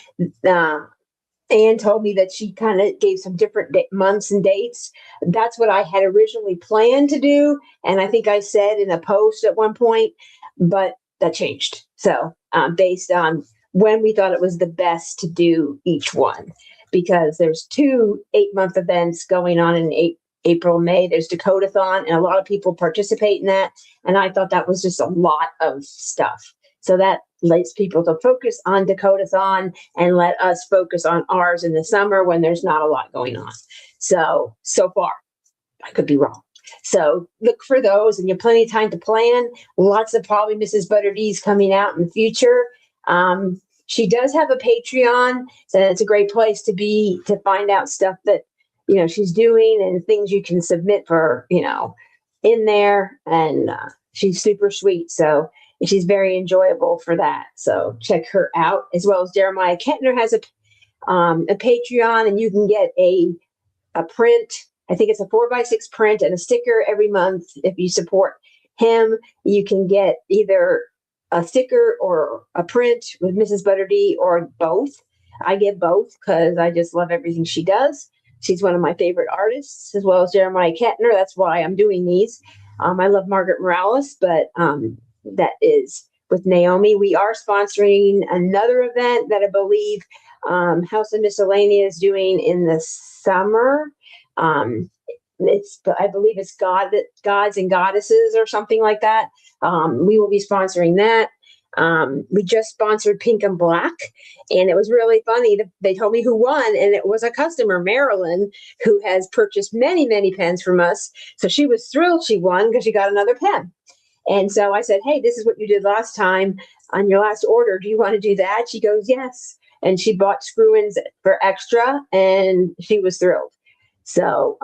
Anne told me that she kind of gave some different months and dates. That's what I had originally planned to do. And I think I said in a post at one point, but that changed. So based on when we thought it was the best to do each one, because there's 2 8-month events going on in April, May. There's Dakotathon, and a lot of people participate in that. And I thought that was just a lot of stuff. So that lets people to focus on Dakotathon and let us focus on ours in the summer when there's not a lot going on. So far, I could be wrong. So look for those, and you have plenty of time to plan. Lots of probably Mrs. Butter D's coming out in the future. She does have a Patreon, so it's a great place to be to find out stuff that she's doing and things you can submit for in there. And she's super sweet, so she's very enjoyable for that. So check her out, as well as Jeremiah Kettner has a Patreon, and you can get a print. I think it's a 4x6 print and a sticker every month. If you support him, you can get either a sticker or a print with Mrs. Butter D, or both. I get both because I just love everything she does. She's one of my favorite artists, as well as Jeremiah Kettner. That's why I'm doing these. I love Margaret Morales, but that is with Naomi. We are sponsoring another event that I believe House of Miscellanea is doing in the summer. I believe it's Gods and Goddesses or something like that. We will be sponsoring that. We just sponsored Pink and Black, and it was really funny. They told me who won, and it was a customer, Marilyn, who has purchased many, many pens from us. So she was thrilled she won because she got another pen. And so I said, hey, this is what you did last time on your last order. Do you want to do that? She goes, yes. And she bought screw-ins for extra, and she was thrilled. So,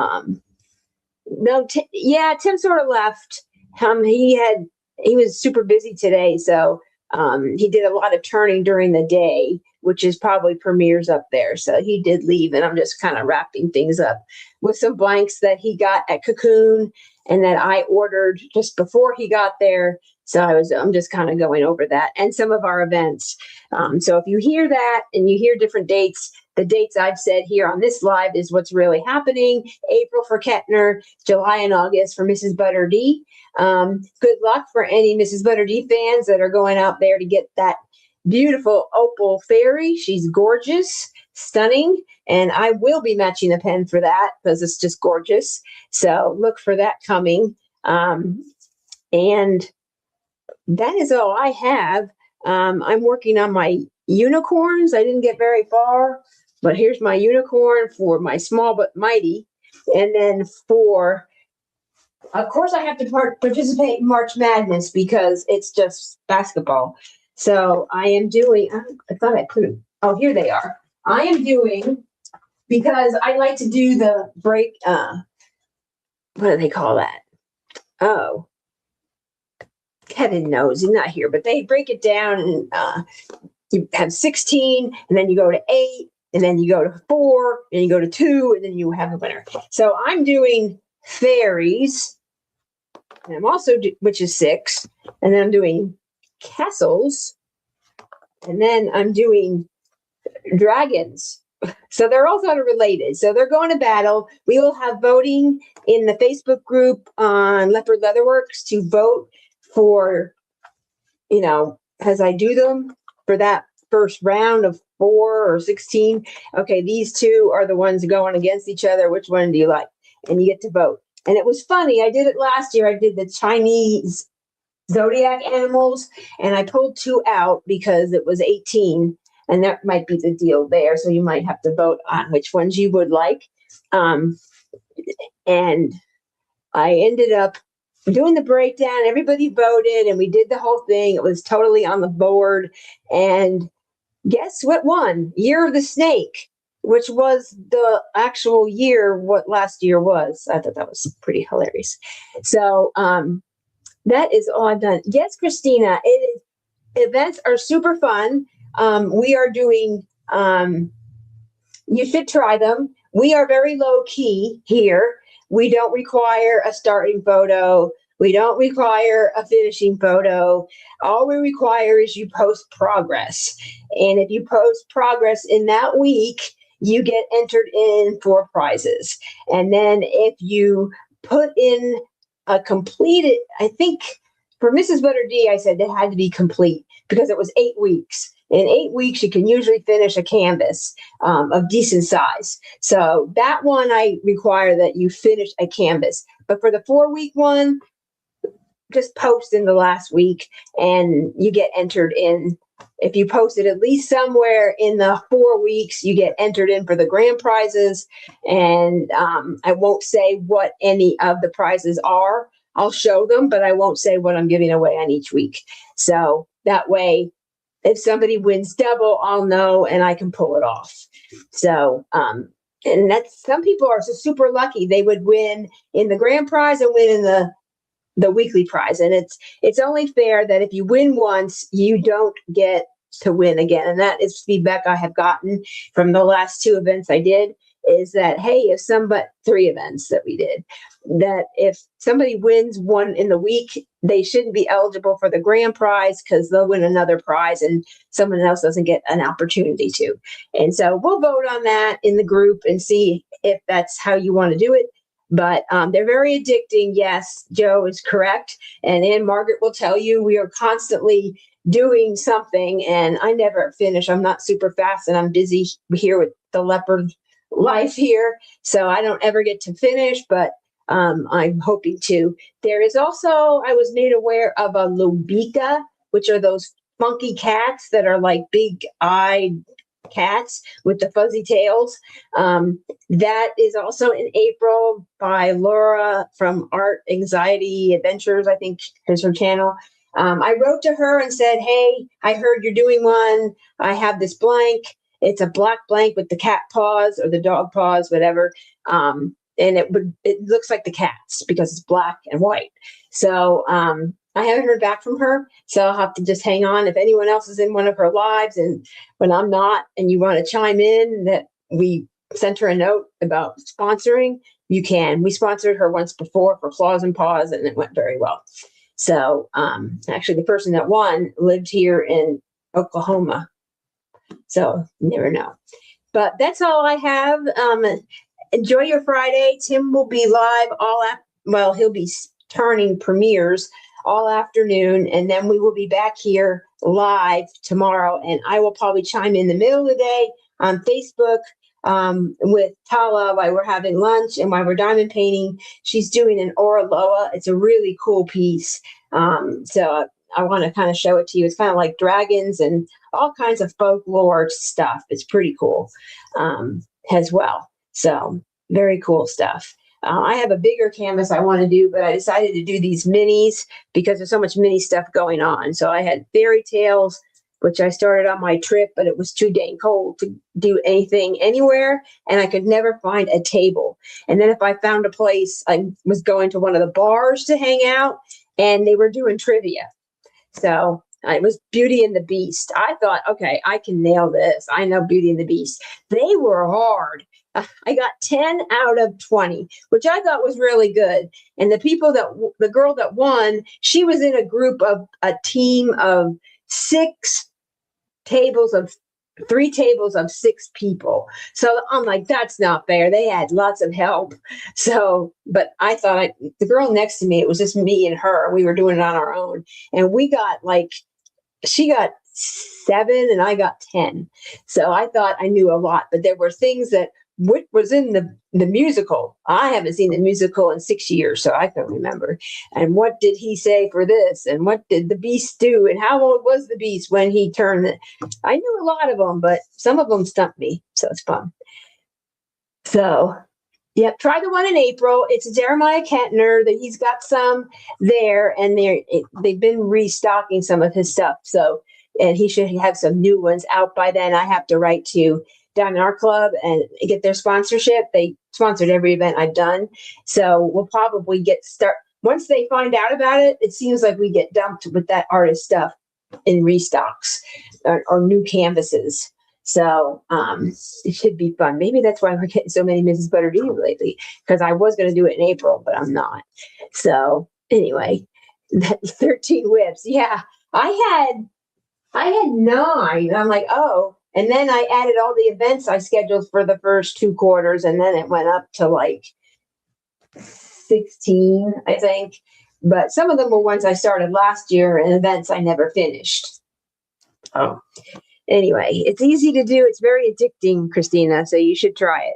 Tim sort of left. He was super busy today, so he did a lot of turning during the day, which is probably premieres up there. So he did leave, and I'm just kind of wrapping things up with some blanks that he got at Cocoon and that I ordered just before he got there. So I'm just kind of going over that and some of our events. So if you hear that and you hear different dates, the dates I've said here on this live is what's really happening. April for Kettner, July and August for Mrs. Butter D. Good luck for any Mrs. Butter D fans that are going out there to get that beautiful opal fairy. She's gorgeous, stunning, and I will be matching a pen for that because it's just gorgeous. So look for that coming. And that is all I have. I'm working on my unicorns. I didn't get very far, but here's my unicorn for my small but mighty. And then of course, I have to participate in March Madness because it's just basketball. So I am doing, I thought I put them, oh, here they are. I am doing, because I like to do the break, what do they call that? Oh, Kevin knows, he's not here, but they break it down and you have 16, and then you go to 8, and then you go to 4, and you go to 2, and then you have the winner. So I'm doing fairies, and I'm also, which is 6, and then I'm doing castles, and then I'm doing dragons. So they're all sort of related. So they're going to battle. We will have voting in the Facebook group on Leopard Leatherworks to vote for, as I do them for that first round of 4 or 16. Okay, these two are the ones going against each other. Which one do you like? And you get to vote. And it was funny. I did it last year. I did the Chinese zodiac animals, and I pulled 2 out because it was 18. And that might be the deal there. So you might have to vote on which ones you would like. And I ended up doing the breakdown. Everybody voted, and we did the whole thing. It was totally on the board. And guess what won? Year of the Snake, which was the actual year what last year was. I thought that was pretty hilarious. So that is all I've done. Yes, Christina, events are super fun. We are doing, you should try them. We are very low key here. We don't require a starting photo. We don't require a finishing photo. All we require is you post progress. And if you post progress in that week, you get entered in for prizes. And then if you put in a completed, I think for Mrs. Butter D, I said it had to be complete because it was 8 weeks. In 8 weeks, you can usually finish a canvas of decent size. So that one, I require that you finish a canvas. But for the 4-week one, just post in the last week and you get entered in. If you posted at least somewhere in the 4 weeks, you get entered in for the grand prizes. And I won't say what any of the prizes are. I'll show them, but I won't say what I'm giving away on each week. So that way, if somebody wins double, I'll know and I can pull it off. So, and that's, some people are just super lucky. They would win in the grand prize and win in the weekly prize. And it's only fair that if you win once, you don't get to win again. And that is feedback I have gotten from the last 2 events I did, is that, hey, if 3 events that we did, that if somebody wins one in the week, they shouldn't be eligible for the grand prize because they'll win another prize and someone else doesn't get an opportunity to. And so we'll vote on that in the group and see if that's how you want to do it. But they're very addicting. Yes, Joe is correct. And Ann Margaret will tell you we are constantly doing something and I never finish. I'm not super fast and I'm busy here with the leopard life here. So I don't ever get to finish, but I'm hoping to. There is also, I was made aware of a lobika, which are those funky cats that are like big-eyed cats with the fuzzy tails. That is also in April by Laura from Art Anxiety Adventures, I think is her channel. I wrote to her and said, hey, I heard you're doing one. I have this blank. It's a black blank with the cat paws or the dog paws, whatever. And it looks like the cats because it's black and white. So I haven't heard back from her. So I'll have to just hang on. If anyone else is in one of her lives and when I'm not and you want to chime in that we sent her a note about sponsoring, you can. We sponsored her once before for Claws and Paws and it went very well. So actually the person that won lived here in Oklahoma. So you never know. But that's all I have. Enjoy your Friday. Tim will be live he'll be turning premieres all afternoon, and then we will be back here live tomorrow. And I will probably chime in the middle of the day on Facebook with Tala while we're having lunch and while we're diamond painting. She's doing an Ora Loa. It's a really cool piece. So I want to kind of show it to you. It's kind of like dragons and all kinds of folklore stuff. It's pretty cool as well. So very cool stuff. I have a bigger canvas I want to do, but I decided to do these minis because there's so much mini stuff going on. So I had fairy tales, which I started on my trip, but it was too dang cold to do anything anywhere. And I could never find a table. And then if I found a place, I was going to one of the bars to hang out and they were doing trivia. So it was Beauty and the Beast. I thought, okay, I can nail this. I know Beauty and the Beast. They were hard. I got 10 out of 20, which I thought was really good. And the girl that won, she was in a team of 3 tables of 6 people. So I'm like, that's not fair. They had lots of help. So, but I thought the girl next to me, it was just me and her. We were doing it on our own. And we got she got 7 and I got 10. So I thought I knew a lot, but there were things that what was in the musical. I haven't seen the musical in 6 years, so I can't remember. And what did he say for this? And what did the Beast do? And how old was the Beast when he turned it? I knew a lot of them, but some of them stumped me, so it's fun. So, yeah, try the one in April. It's Jeremiah Kettner. That he's got some there, and they've been restocking some of his stuff. So, and he should have some new ones out by then. I have to write to Diamond Art Club and get their sponsorship. They sponsored every event I've done. So we'll probably once they find out about it, it seems like we get dumped with that artist stuff in restocks or new canvases. So it should be fun. Maybe that's why we're getting so many Mrs. Butterdine lately, because I was going to do it in April, but I'm not. So anyway, 13 whips. Yeah, I had 9. I'm like, oh. And then I added all the events I scheduled for the first 2 quarters, and then it went up to like 16, I think. But some of them were ones I started last year and events I never finished. Oh, anyway, it's easy to do. It's very addicting, Christina, so you should try it.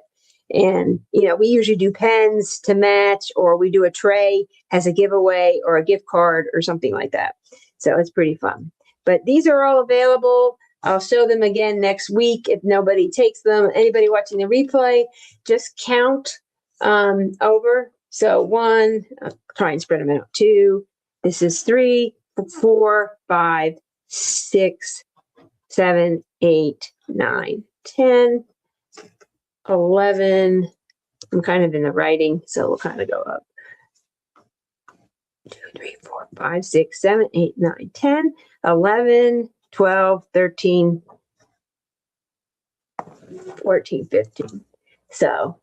And, we usually do pens to match, or we do a tray as a giveaway or a gift card or something like that. So it's pretty fun. But these are all available. I'll show them again next week if nobody takes them. Anybody watching the replay, just count over. So 1, I'll try and spread them out. 2, this is 3, 4, 5, 6, 7, 8, 9, 10, 11. I'm kind of in the writing, so we'll kind of go up. 2, 3, 4, 5, 6, 7, 8, 9, 10, 11, 12, 13, 14, 15. So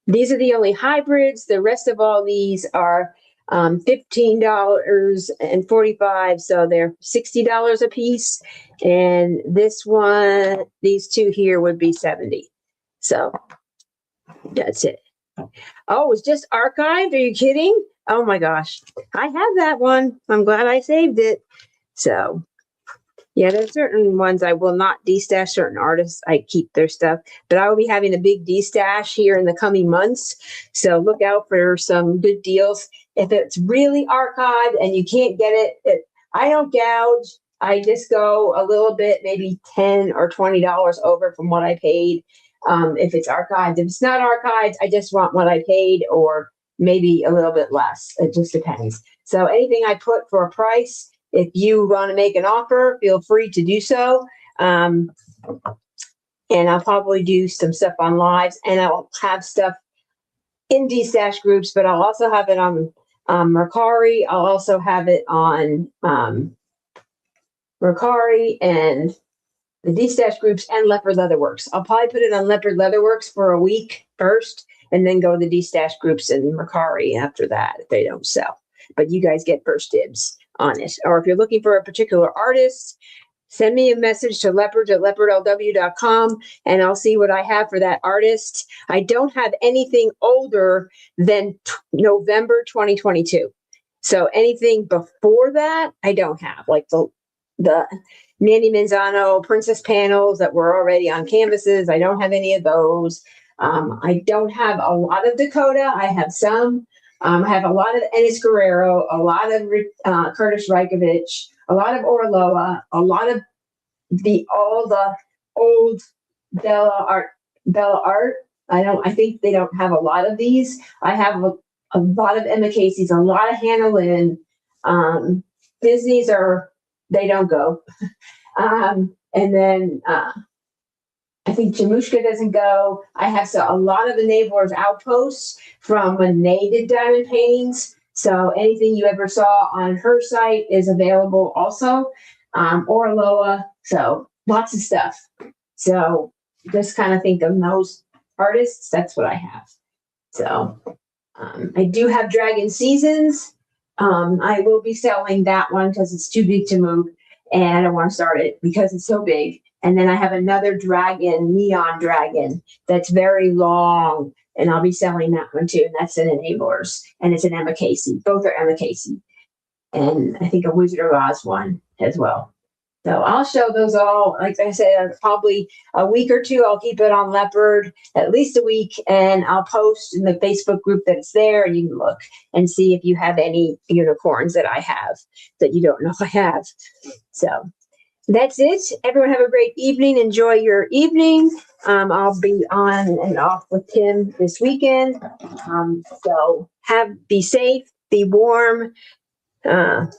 these are the only hybrids. The rest of all these are $15.45. So they're $60 a piece. And this one, these two here would be 70. So that's it. Oh, it's just archived. Are you kidding? Oh my gosh. I have that one. I'm glad I saved it. So yeah, there's certain ones I will not destash. Certain artists, I keep their stuff, but I will be having a big destash here in the coming months. So look out for some good deals. If it's really archived and you can't get it, I don't gouge. I just go a little bit, maybe $10 or $20 over from what I paid. If it's archived, if it's not archived, I just want what I paid, or maybe a little bit less. It just depends. So anything I put for a price, if you want to make an offer, feel free to do so. And I'll probably do some stuff on lives, and I'll have stuff in D-Stash groups, but I'll also have it on Mercari. I'll also have it on Mercari and the D-Stash groups and Leopard Leatherworks. I'll probably put it on Leopard Leatherworks for a week first, and then go to the D-Stash groups and Mercari after that if they don't sell. But you guys get first dibs on it. Or if you're looking for a particular artist, send me a message to leopard@leopardlw.com, and I'll see what I have for that artist. I don't have anything older than November 2022. So anything before that, I don't have. Like the Manny Manzano Princess panels that were already on canvases. I don't have any of those. I don't have a lot of Dakota. I have some. I have a lot of Enes Guerrero, a lot of Curtis Reikovich, a lot of Orloa, a lot of all the old Bella Art. I think they don't have a lot of these. I have a lot of Emma Casey's, a lot of Hannah Lynn. Disney's they don't go. And then I think Jamushka doesn't go. I have a lot of the Neighbors Outposts from when they did diamond paintings. So anything you ever saw on her site is available also. Orloa. So lots of stuff. So just kind of think of those artists. That's what I have. So I do have Dragon Seasons. I will be selling that one because it's too big to move, and I don't want to start it because it's so big. And then I have another dragon, Neon Dragon, that's very long, and I'll be selling that one too. And that's an Enablers, and it's an Emma Casey. Both are Emma Casey, and I think a Wizard of Oz one as well. So I'll show those all. Like I said, probably a week or two. I'll keep it on Leopard at least a week, and I'll post in the Facebook group that it's there, and you can look and see if you have any unicorns that I have that you don't know I have. So that's it. Everyone have a great evening. Enjoy your evening. I'll be on and off with Tim this weekend. So be safe, be warm, and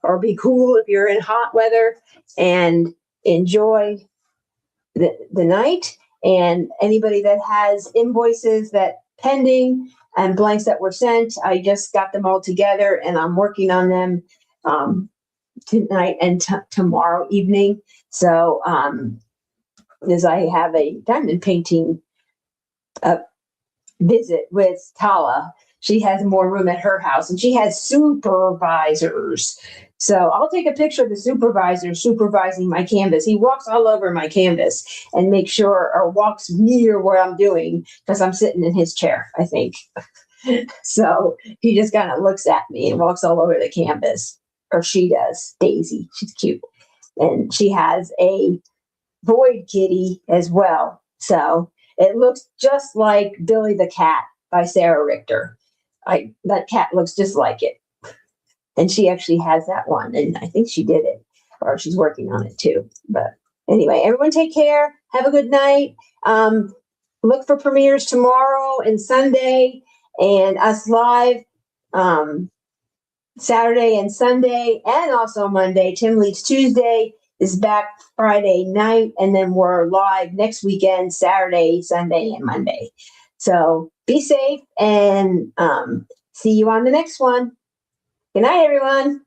or be cool if you're in hot weather, and enjoy the night. And anybody that has invoices that pending and blanks that were sent, I just got them all together, and I'm working on them tonight and tomorrow evening. So as I have a diamond painting visit with Tala, she has more room at her house, and she has supervisors. So I'll take a picture of the supervisor supervising my canvas. He walks all over my canvas and makes sure, or walks near where I'm doing, because I'm sitting in his chair, I think. So he just kind of looks at me and walks all over the canvas. Or she does. Daisy, she's cute. And she has a void kitty as well. So It looks just like Billy the Cat by Sarah Richter. That cat looks just like it. And she actually has that one, and I think she did it, or she's working on it too. But anyway, everyone take care. Have a good night. Look for premieres tomorrow and Sunday, and us live Saturday and Sunday, and also Monday. Tim Leads Tuesday is back Friday night, and then we're live next weekend, Saturday, Sunday, and Monday. So be safe, and see you on the next one. Good night, everyone.